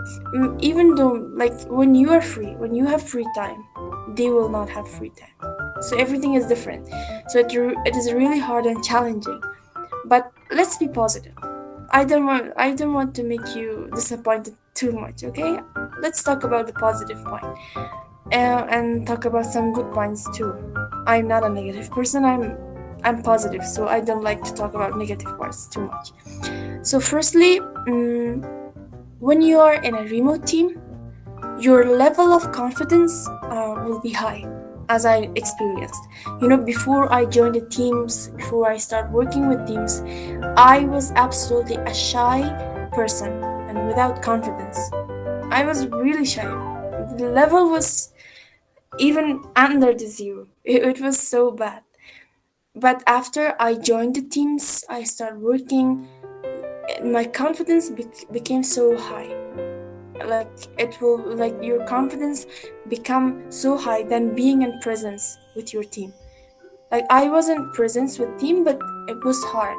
even though like when you are free, when you have free time, they will not have free time. So everything is different. So it is really hard and challenging. But let's be positive. I don't want to make you disappointed too much. Okay, let's talk about the positive point and talk about some good points too. I'm not a negative person. I'm positive, so I don't like to talk about negative parts too much. So firstly, when you are in a remote team, your level of confidence will be high, as I experienced. Before I joined the teams, before I started working with teams, I was absolutely a shy person and without confidence. I was really shy. The level was even under the zero. It was so bad. But after I joined the teams, I started working, my confidence became so high. Like your confidence become so high than being in presence with your team. Like I wasn't presence with team, but it was hard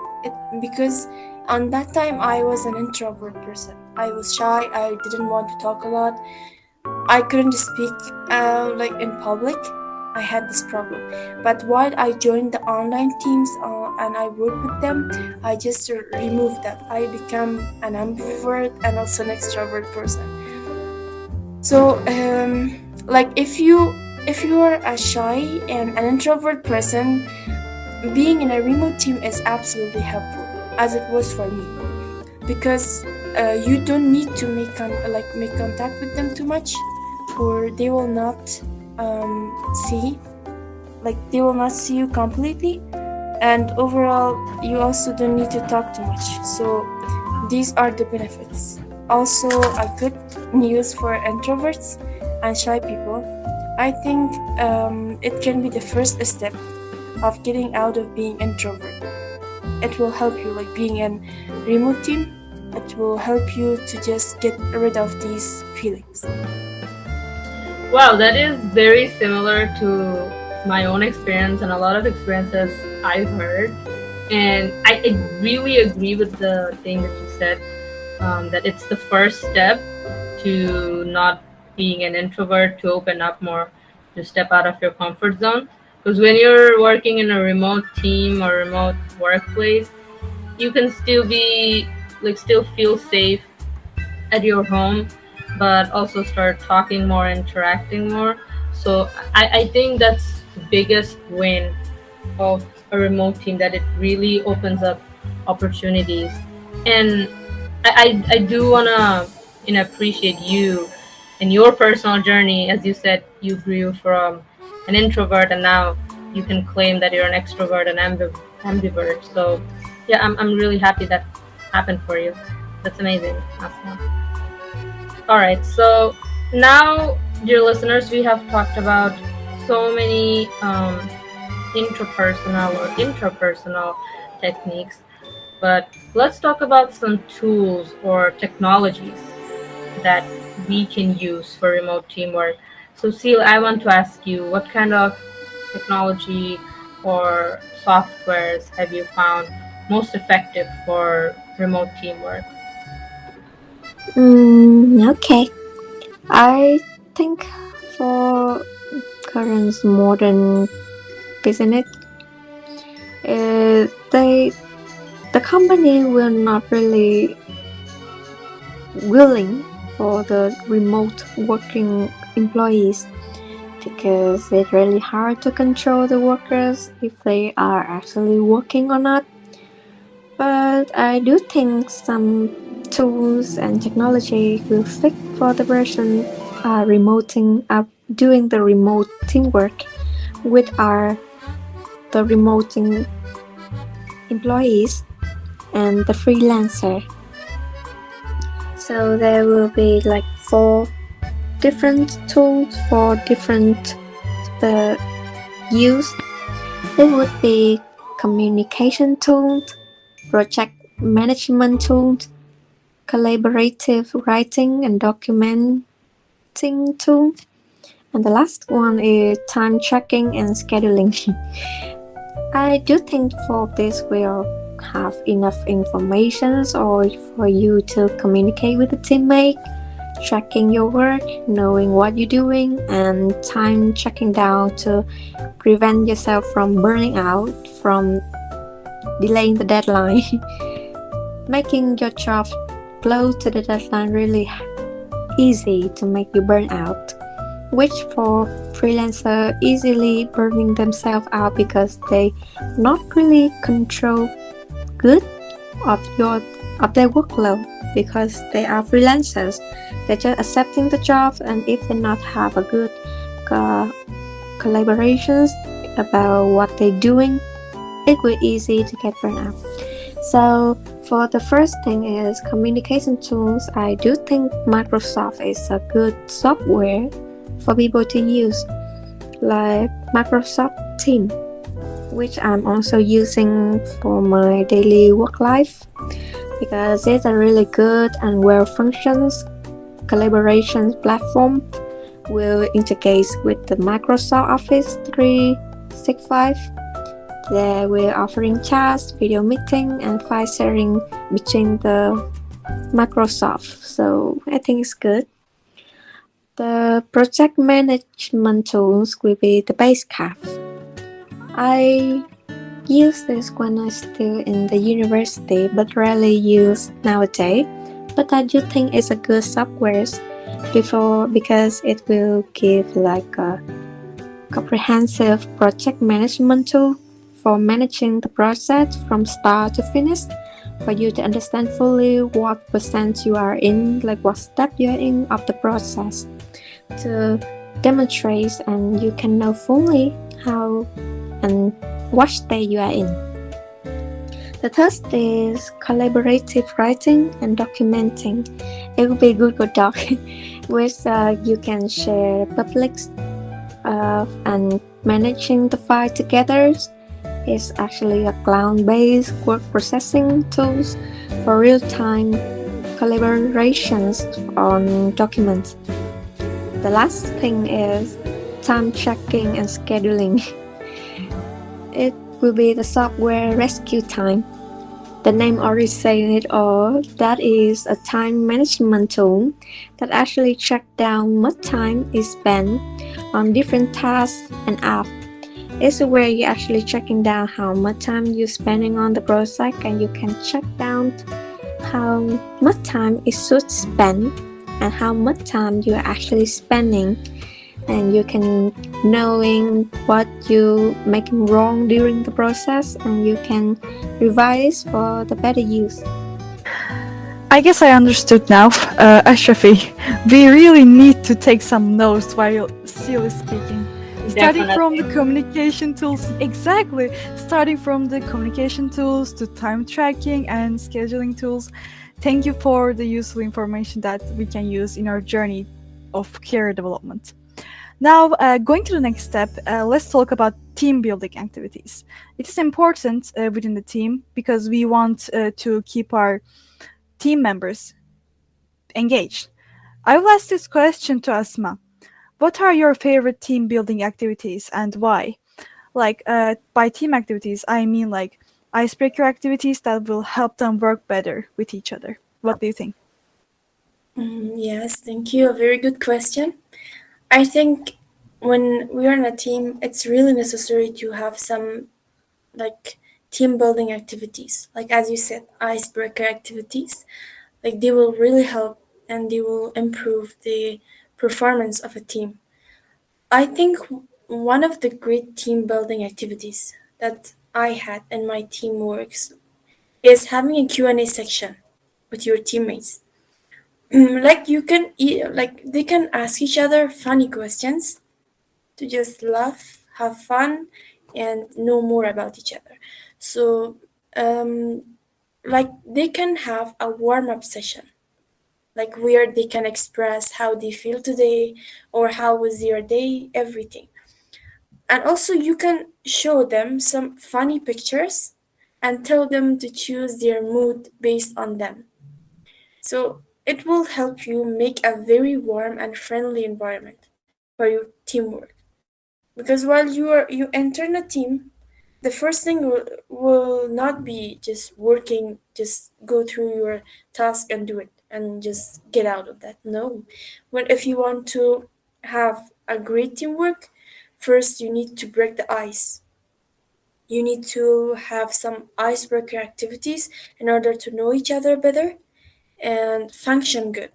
because on that time I was an introvert person. I was shy. I didn't want to talk a lot. I couldn't speak like in public. I had this problem. But while I joined the online teams and I worked with them, I just removed that. I become an ambivert and also an extrovert person. So like if you are a shy and an introvert person, being in a remote team is absolutely helpful, as it was for me, because you don't need to make contact with them too much, for they will not see they will not see you completely, and overall you also don't need to talk too much. So these are the benefits. Also, a good news for introverts and shy people, I think it can be the first step of getting out of being introvert. It will help you, like being in remote team, it will help you to just get rid of these feelings. Wow, that is very similar to my own experience and a lot of experiences I've heard. And I really agree with the thing that you said, that it's the first step to not being an introvert, to open up more, to step out of your comfort zone. Because when you're working in a remote team or remote workplace, you can still be still feel safe at your home, but also start talking more, interacting more. So I think that's the biggest win of a remote team, that it really opens up opportunities. And I do wanna appreciate you and your personal journey. As you said, you grew from an introvert and now you can claim that you're an extrovert and ambivert. So yeah, I'm really happy that happened for you. That's amazing, Asma. All right, so now, dear listeners, we have talked about so many interpersonal techniques, but let's talk about some tools or technologies that we can use for remote teamwork. So, Seal, I want to ask you, what kind of technology or softwares have you found most effective for remote teamwork? Okay. I think for current modern business, they the company will not really willing for the remote working employees because it's really hard to control the workers if they are actually working or not. But I do think some tools and technology will fit for the person doing the remote teamwork with our the remote employees and the freelancer. So there will be like 4 different tools for different uh, use. It would be communication tools, project management tools, collaborative writing and documenting tool, and the last one is time tracking and scheduling. I do think for this we'll have enough information or for you to communicate with the teammate, tracking your work, knowing what you're doing, and time checking down to prevent yourself from burning out, from delaying the deadline. Making your job close to the deadline really easy to make you burn out, which for freelancer easily burning themselves out because they not really control good of their workload because they are freelancers. They're just accepting the job, and if they not have a good collaborations about what they're doing, it will easy to get burned out. So for the first thing is communication tools. I do think Microsoft is a good software for people to use, like Microsoft Teams, which I'm also using for my daily work life because it's a really good and well functions collaboration platform. Will integrate with the Microsoft Office 365. There we're offering chats, video meeting, and file sharing between the Microsoft. So I think it's good. The project management tools will be the Basecamp. I used this when I still in the university, but rarely use nowadays. But I do think it's a good software because it will give like a comprehensive project management tool for managing the process from start to finish, for you to understand fully what percent you are in, like what step you are in of the process, to demonstrate and you can know fully how and what stage you are in. The third is collaborative writing and documenting. It will be good with doc, which you can share public and managing the file together. Is actually a cloud-based word processing tools for real-time collaborations on documents. The last thing is time tracking and scheduling. It will be the software Rescue Time. The name already saying it all. That is a time management tool that actually tracks down what time is spent on different tasks and apps. It's where you're actually checking down how much time you're spending on the project, and you can check down how much time it should spend and how much time you are actually spending, and you can knowing what you making wrong during the process, and you can revise for the better use. I guess I understood now, Ashrafi. We really need to take some notes while Seal is speaking. Starting from the Definitely. communication tools, exactly. Starting from the communication tools to time tracking and scheduling tools. Thank you for the useful information that we can use in our journey of career development. Now, going to the next step, let's talk about team building activities. It is important within the team because we want to keep our team members engaged. I will ask this question to Asma. What are your favorite team building activities and why? Like, by team activities, I mean like icebreaker activities that will help them work better with each other. What do you think? Yes, thank you. A very good question. I think when we are in a team, it's really necessary to have some like team building activities. Like as you said, icebreaker activities. Like they will really help and they will improve the performance of a team. I think one of the great team building activities that I had in my team works is having a Q&A section with your teammates. Like like they can ask each other funny questions to just laugh, have fun, and know more about each other. So, um, like they can have a warm up session, like where they can express how they feel today or how was their day, everything. And also, you can show them some funny pictures and tell them to choose their mood based on them. So, it will help you make a very warm and friendly environment for your teamwork. Because while you enter a team, the first thing will not be just working, just go through your task and do it and just get out of that. No. When if you want to have a great teamwork, first you need to break the ice. You need to have some icebreaker activities in order to know each other better and function good.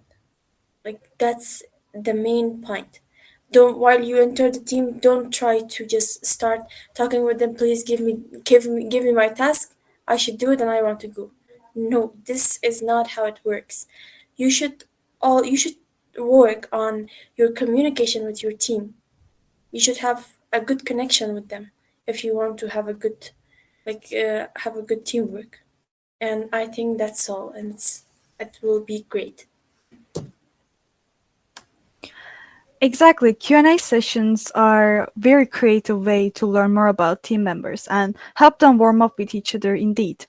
Like that's the main point. Don't while you enter the team, don't try to just start talking with them. Please give me my task. I should do it, and I want to go. No, this is not how it works. You should you should work on your communication with your team. You should have a good connection with them if you want to have a good have a good teamwork. And I think that's all, and it will be great. Exactly. Q&A sessions are very creative way to learn more about team members and help them warm up with each other indeed.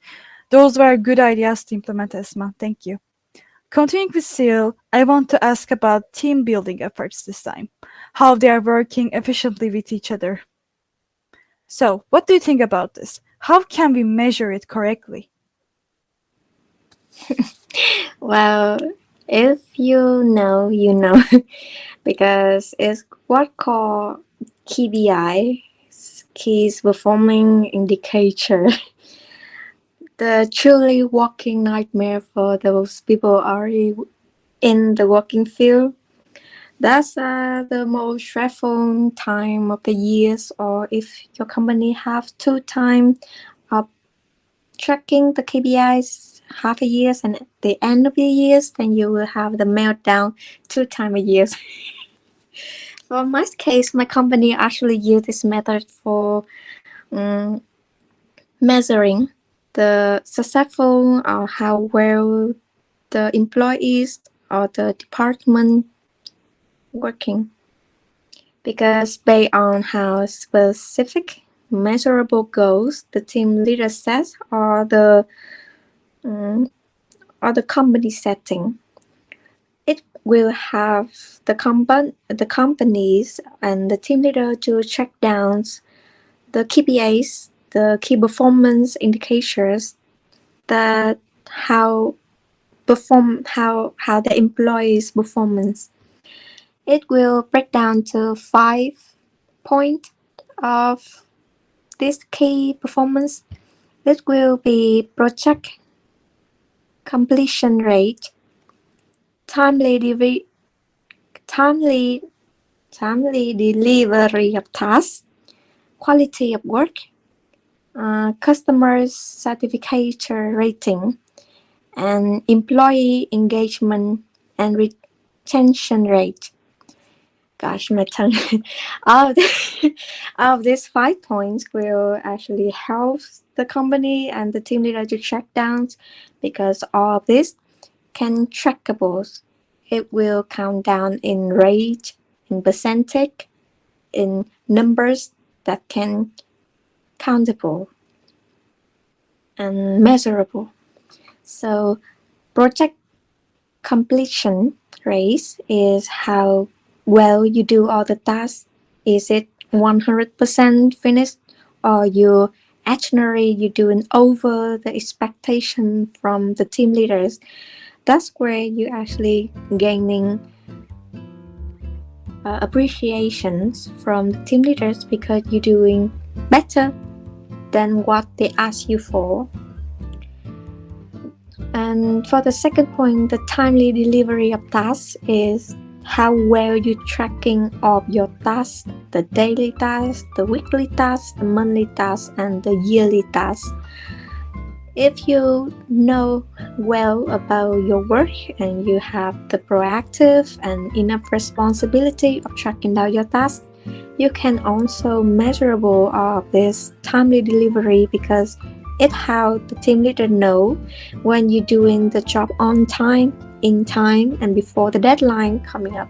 Those were good ideas to implement, Esma. Thank you. Continuing with Seal, I want to ask about team building efforts this time, how they are working efficiently with each other. So, what do you think about this? How can we measure it correctly? Well, if you know, you know, because it's what called KPI, keys performing indicator, the truly walking nightmare for those people already in the working field. That's the most stressful time of the years, or if your company have two time of tracking the KPIs half a year and at the end of the years, then you will have the meltdown two time a year. For my case, my company actually use this method for um, measuring the successful or how well the employees or the department working, because based on how specific measurable goals the team leader sets um, or the company setting, it will have the companies and the team leader to check down the KPIs, the key performance indicators, that how how the employees performance. It will break down to 5 points of this key performance. It will be project completion rate, timely, devi- timely, timely delivery of tasks, quality of work, customer satisfaction rating, and employee engagement and retention rate. Gosh, my tongue. all, of all of these 5 points will actually help the company and the team leader to track down because all of this can trackables. It will count down in rate, in percentage, in numbers that can countable and measurable. So project completion rate is how well you do all the tasks. Is it 100% finished or you actually you doing over the expectation from the team leaders? That's where you actually gaining appreciations from the team leaders because you're doing better than what they ask you for. And for the second point, the timely delivery of tasks is how well you're tracking of your tasks, the daily tasks, the weekly tasks, the monthly tasks, and the yearly tasks. If you know well about your work and you have the proactive and enough responsibility of tracking down your tasks, you can also measurable of this timely delivery because it how the team leader know when you're doing the job on time, in time, and before the deadline coming up.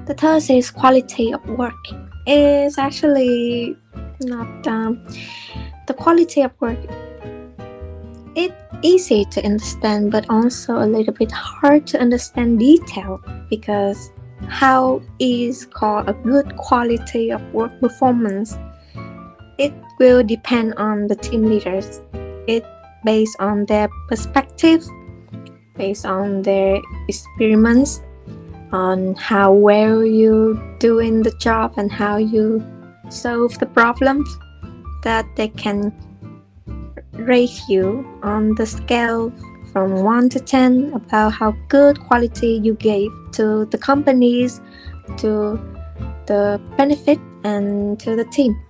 The third is quality of work. Is actually not the quality of work. It's easy to understand, but also a little bit hard to understand detail because how is called a good quality of work performance. It will depend on the team leaders. It based on their perspective, based on their experiments, on how well you doing the job and how you solve the problems that they can rate you on the scale from 1 to 10 about how good quality you gave to the companies, to the benefit, and to the team.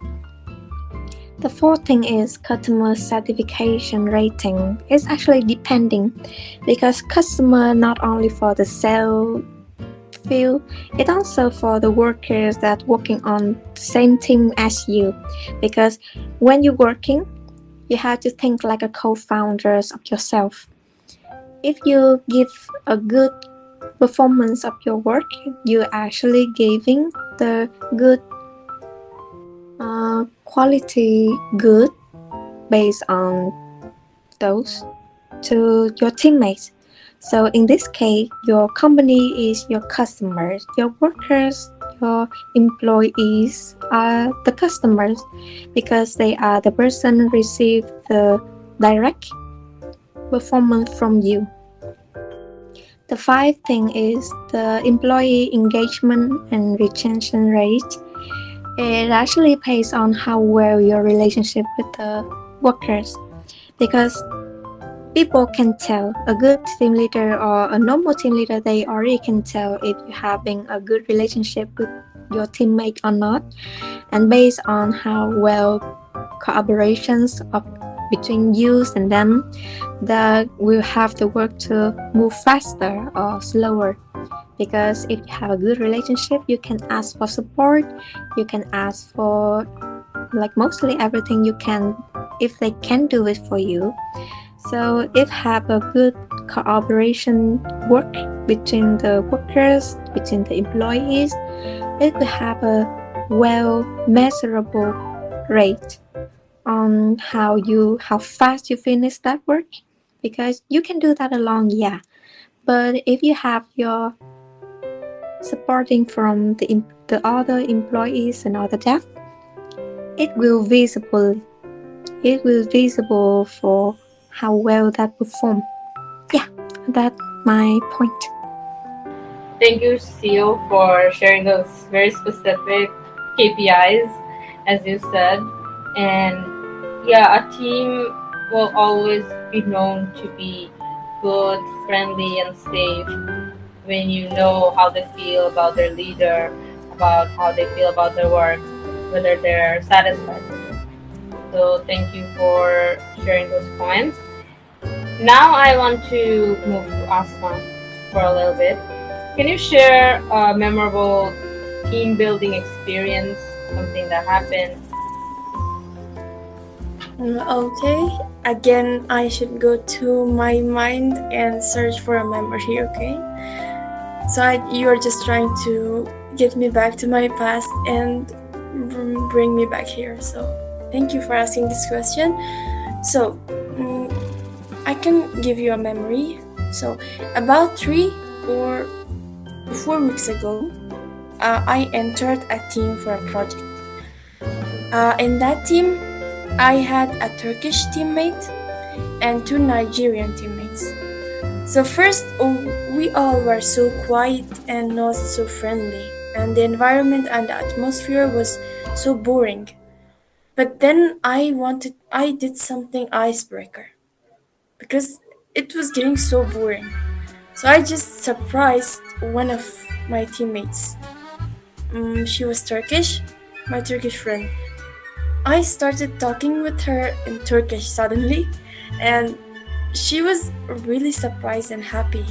The fourth thing is customer satisfaction rating. It's actually depending because customer not only for the sale field, it also for the workers that working on the same team as you. Because when you're working, you have to think like a co-founders of yourself. If you give a good performance of your work, you're actually giving the good quality good based on those to your teammates. So in this case, your company is your customers, your workers, your employees are the customers because they are the person receive the direct performance from you. The fifth thing is the employee engagement and retention rate. It actually pays on how well your relationship with the workers because people can tell a good team leader or a normal team leader, they already can tell if you're having a good relationship with your teammate or not, and based on how well collaborations of between you and them, that will have the work to move faster or slower. Because if you have a good relationship, you can ask for support, you can ask for like mostly everything you can if they can do it for you. So if have a good cooperation work between the workers, between the employees, it will have a well measurable rate on how fast you finish that work, because you can do that alone, yeah, but if you have your supporting from the other employees and other staff, it will visible for how well that perform. Yeah, that's my point. Thank you, Seal, for sharing those very specific KPIs, as you said. And yeah, a team will always be known to be good, friendly, and safe when you know how they feel about their leader, about how they feel about their work, whether they're satisfied with it. So thank you for sharing those points. Now I want to move to Asma for a little bit. Can you share a memorable team building experience, something that happened? Okay, again, I should go to my mind and search for a memory, okay? So you're just trying to get me back to my past and bring me back here. So thank you for asking this question. So mm, I can give you a memory. So about 3 or 4 weeks ago, I entered a team for a project. In that team, I had a Turkish teammate and two Nigerian teammates. So first, we all were so quiet and not so friendly, and the environment and the atmosphere was so boring. But then I did something icebreaker because it was getting so boring. So I just surprised one of my teammates. She was Turkish, my Turkish friend. I started talking with her in Turkish suddenly, and she was really surprised and happy.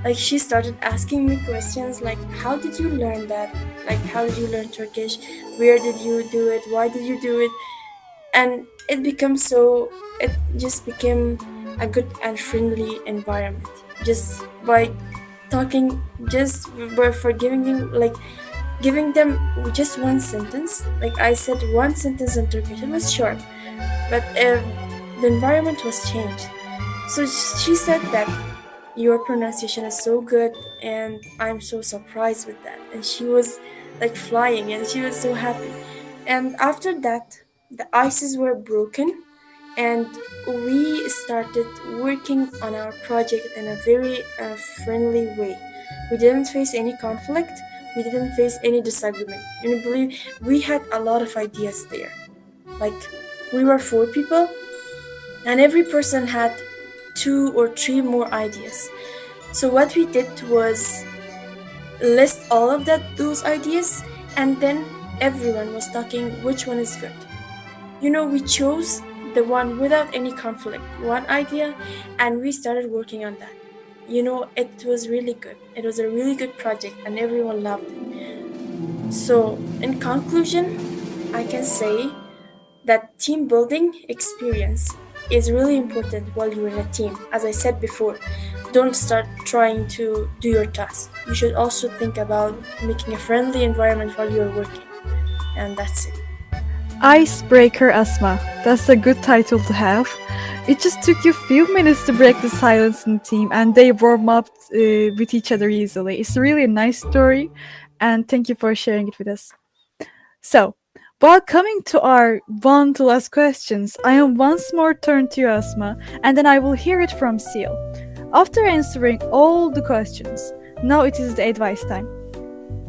Like, she started asking me questions like, how did you learn that? Like, how did you learn Turkish? Where did you do it? Why did you do it? And it just became a good and friendly environment. Just by talking, just by forgiving them, like giving them just one sentence. Like, I said one sentence in Turkish. It was short, but the environment was changed. So she said that your pronunciation is so good, and I'm so surprised with that. And she was like flying, and she was so happy. And after that, the ices were broken, and we started working on our project in a very friendly way. We didn't face any conflict, we didn't face any disagreement. And I believe we had a lot of ideas there. Like, we were 4 people, and every person had 2 or 3 more ideas. So what we did was list all of those ideas, and then everyone was talking which one is good. We chose the one without any conflict, one idea, and we started working on that. It was really good. It was a really good project, and everyone loved it. So, in conclusion, I can say that team building experience is really important while you're in a team. As I said before, don't start trying to do your task. You should also think about making a friendly environment while you're working. And that's it. Icebreaker Asma. That's a good title to have. It just took you a few minutes to break the silence in the team, and they warm up with each other easily. It's really a nice story, and thank you for sharing it with us. So, while coming to our one to last questions, I am once more turned to you, Asma, and then I will hear it from Seal. After answering all the questions, now it is the advice time.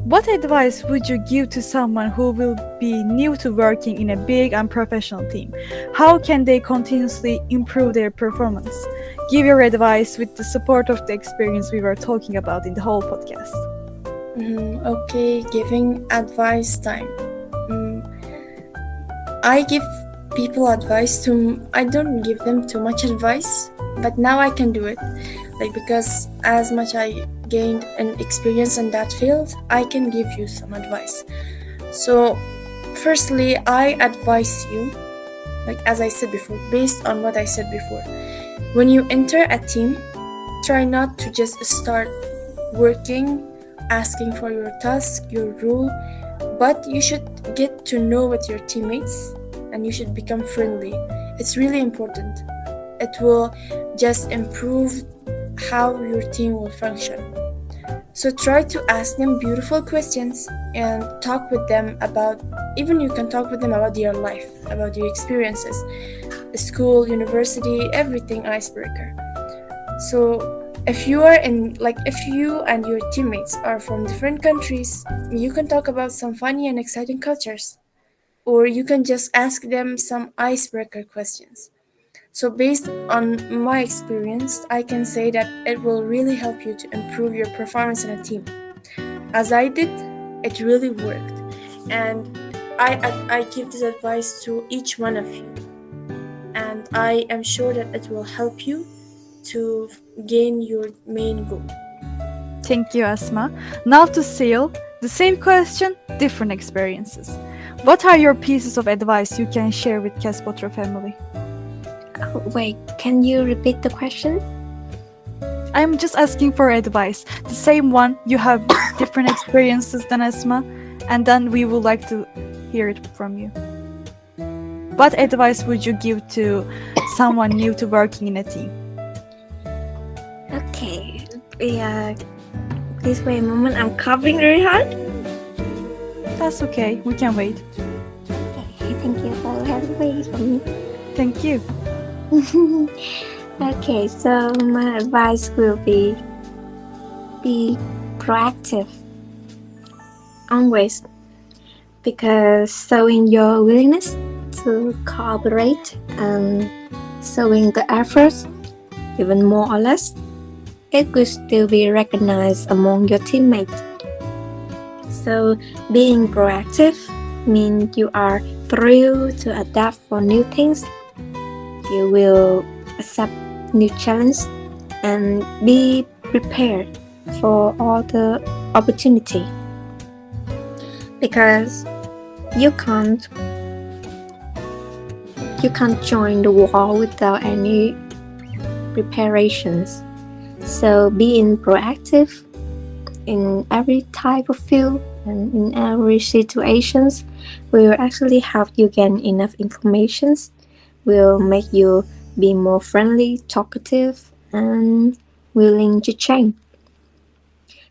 What advice would you give to someone who will be new to working in a big and professional team? How can they continuously improve their performance? Give your advice with the support of the experience we were talking about in the whole podcast. Okay, giving advice time. I give people advice I don't give them too much advice, but now I can do it. Like, because as much I gained an experience in that field, I can give you some advice. So, firstly, I advise you, like as I said before, based on what I said before, when you enter a team, try not to just start working, asking for your task, your role, but you should get to know with your teammates, and you should become friendly. It's really important. It will just improve how your team will function. So try to ask them beautiful questions and talk with them about, even you can talk with them about your life, about your experiences, school, university, everything icebreaker. So if you and your teammates are from different countries, you can talk about some funny and exciting cultures, or you can just ask them some icebreaker questions. So, based on my experience, I can say that it will really help you to improve your performance in a team. As I did, it really worked. And I give this advice to each one of you. And I am sure that it will help you to gain your main goal. Thank you, Asma. Now to Seal, the same question, different experiences. What are your pieces of advice you can share with Castpotro family? Oh, wait, can you repeat the question? I'm just asking for advice, the same one. You have different experiences than Asma, and then we would like to hear it from you. What advice would you give to someone new to working in a team? Okay, yeah, please wait a moment. I'm coughing very hard. That's okay, we can wait. Okay, thank you for having wait for me. Thank you. Okay, so my advice will be proactive always, because showing your willingness to cooperate and showing the efforts, even more or less, it will still be recognized among your teammates. So being proactive means you are thrilled to adapt for new things. You will accept new challenges and be prepared for all the opportunity, because you can't join the war without any preparations. So being proactive in every type of field and in every situations will actually help you gain enough information, will make you be more friendly, talkative, and willing to change.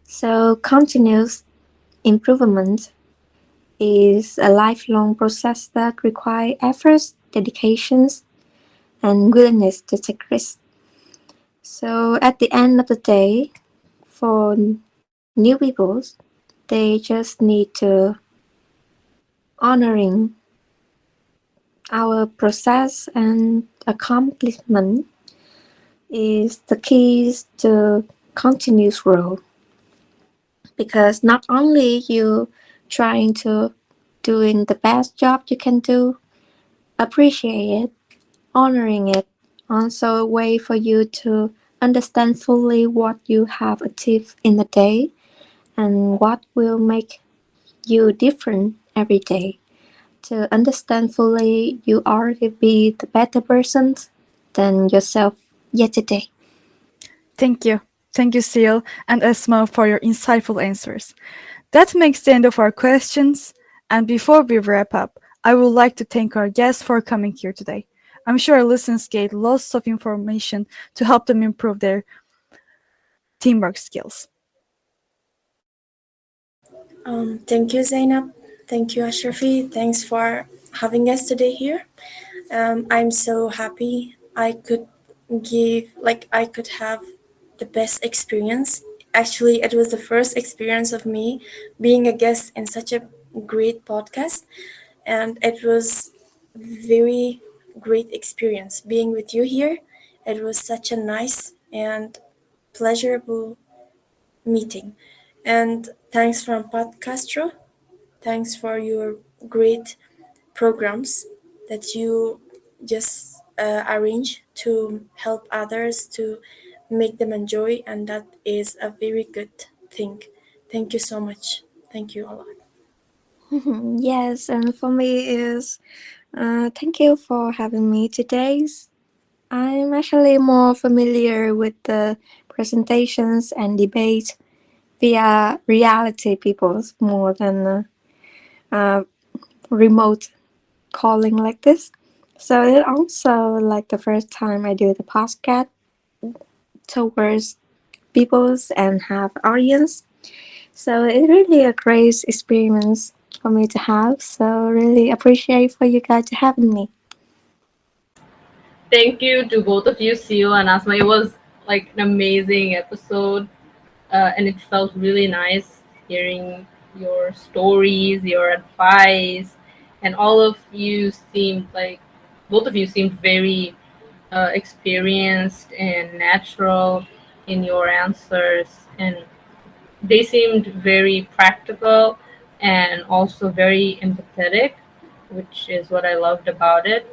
So continuous improvement is a lifelong process that requires efforts, dedications, and willingness to take risks. So at the end of the day, for new people, they just need to honoring our process and accomplishment is the keys to continuous growth, because not only you trying to doing the best job you can do, appreciate it, honoring it, also a way for you to understand fully what you have achieved in the day and what will make you different every day. To understand fully, you already be the better person than yourself yesterday. Thank you. Thank you, Seal and Esma, for your insightful answers. That makes the end of our questions. And before we wrap up, I would like to thank our guests for coming here today. I'm sure our listeners get lots of information to help them improve their teamwork skills. Thank you, Zainab. Thank you, Ashrafi. Thanks for having us today here. I'm so happy I could have the best experience. Actually, it was the first experience of me being a guest in such a great podcast, and it was very great experience being with you here. It was such a nice and pleasurable meeting. And thanks from Podcastro. Thanks for your great programs that you just arrange to help others to make them enjoy, and that is a very good thing. Thank you so much. Thank you a lot. Yes, and for me is thank you for having me today. I'm actually more familiar with the presentations and debates via reality peoples more than remote calling like this. So it also like the first time I do the podcast towards peoples and have audience. So it's really a great experience for me to have. So really appreciate for you guys to having me. Thank you to both of you, Seal and Asma. It was like an amazing episode, and it felt really nice hearing your stories, your advice, and all of you seemed like both of you seemed very experienced and natural in your answers, and they seemed very practical and also very empathetic, which is what I loved about it.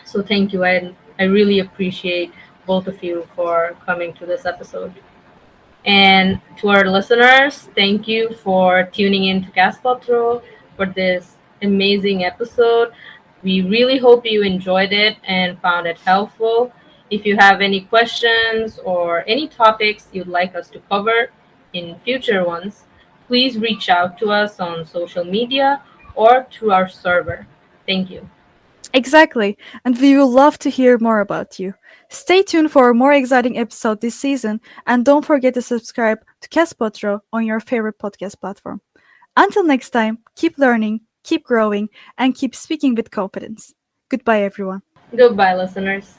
So thank you. I really appreciate both of you for coming to this episode. And to our listeners, thank you for tuning in to Castpotro for this amazing episode. We really hope you enjoyed it and found it helpful. If you have any questions or any topics you'd like us to cover in future ones, please reach out to us on social media or through our server. Thank you. Exactly, and we would love to hear more about you. Stay tuned for a more exciting episode this season, and don't forget to subscribe to Castpotro on your favorite podcast platform. Until next time, keep learning, keep growing, and keep speaking with confidence. Goodbye, everyone. Goodbye, listeners.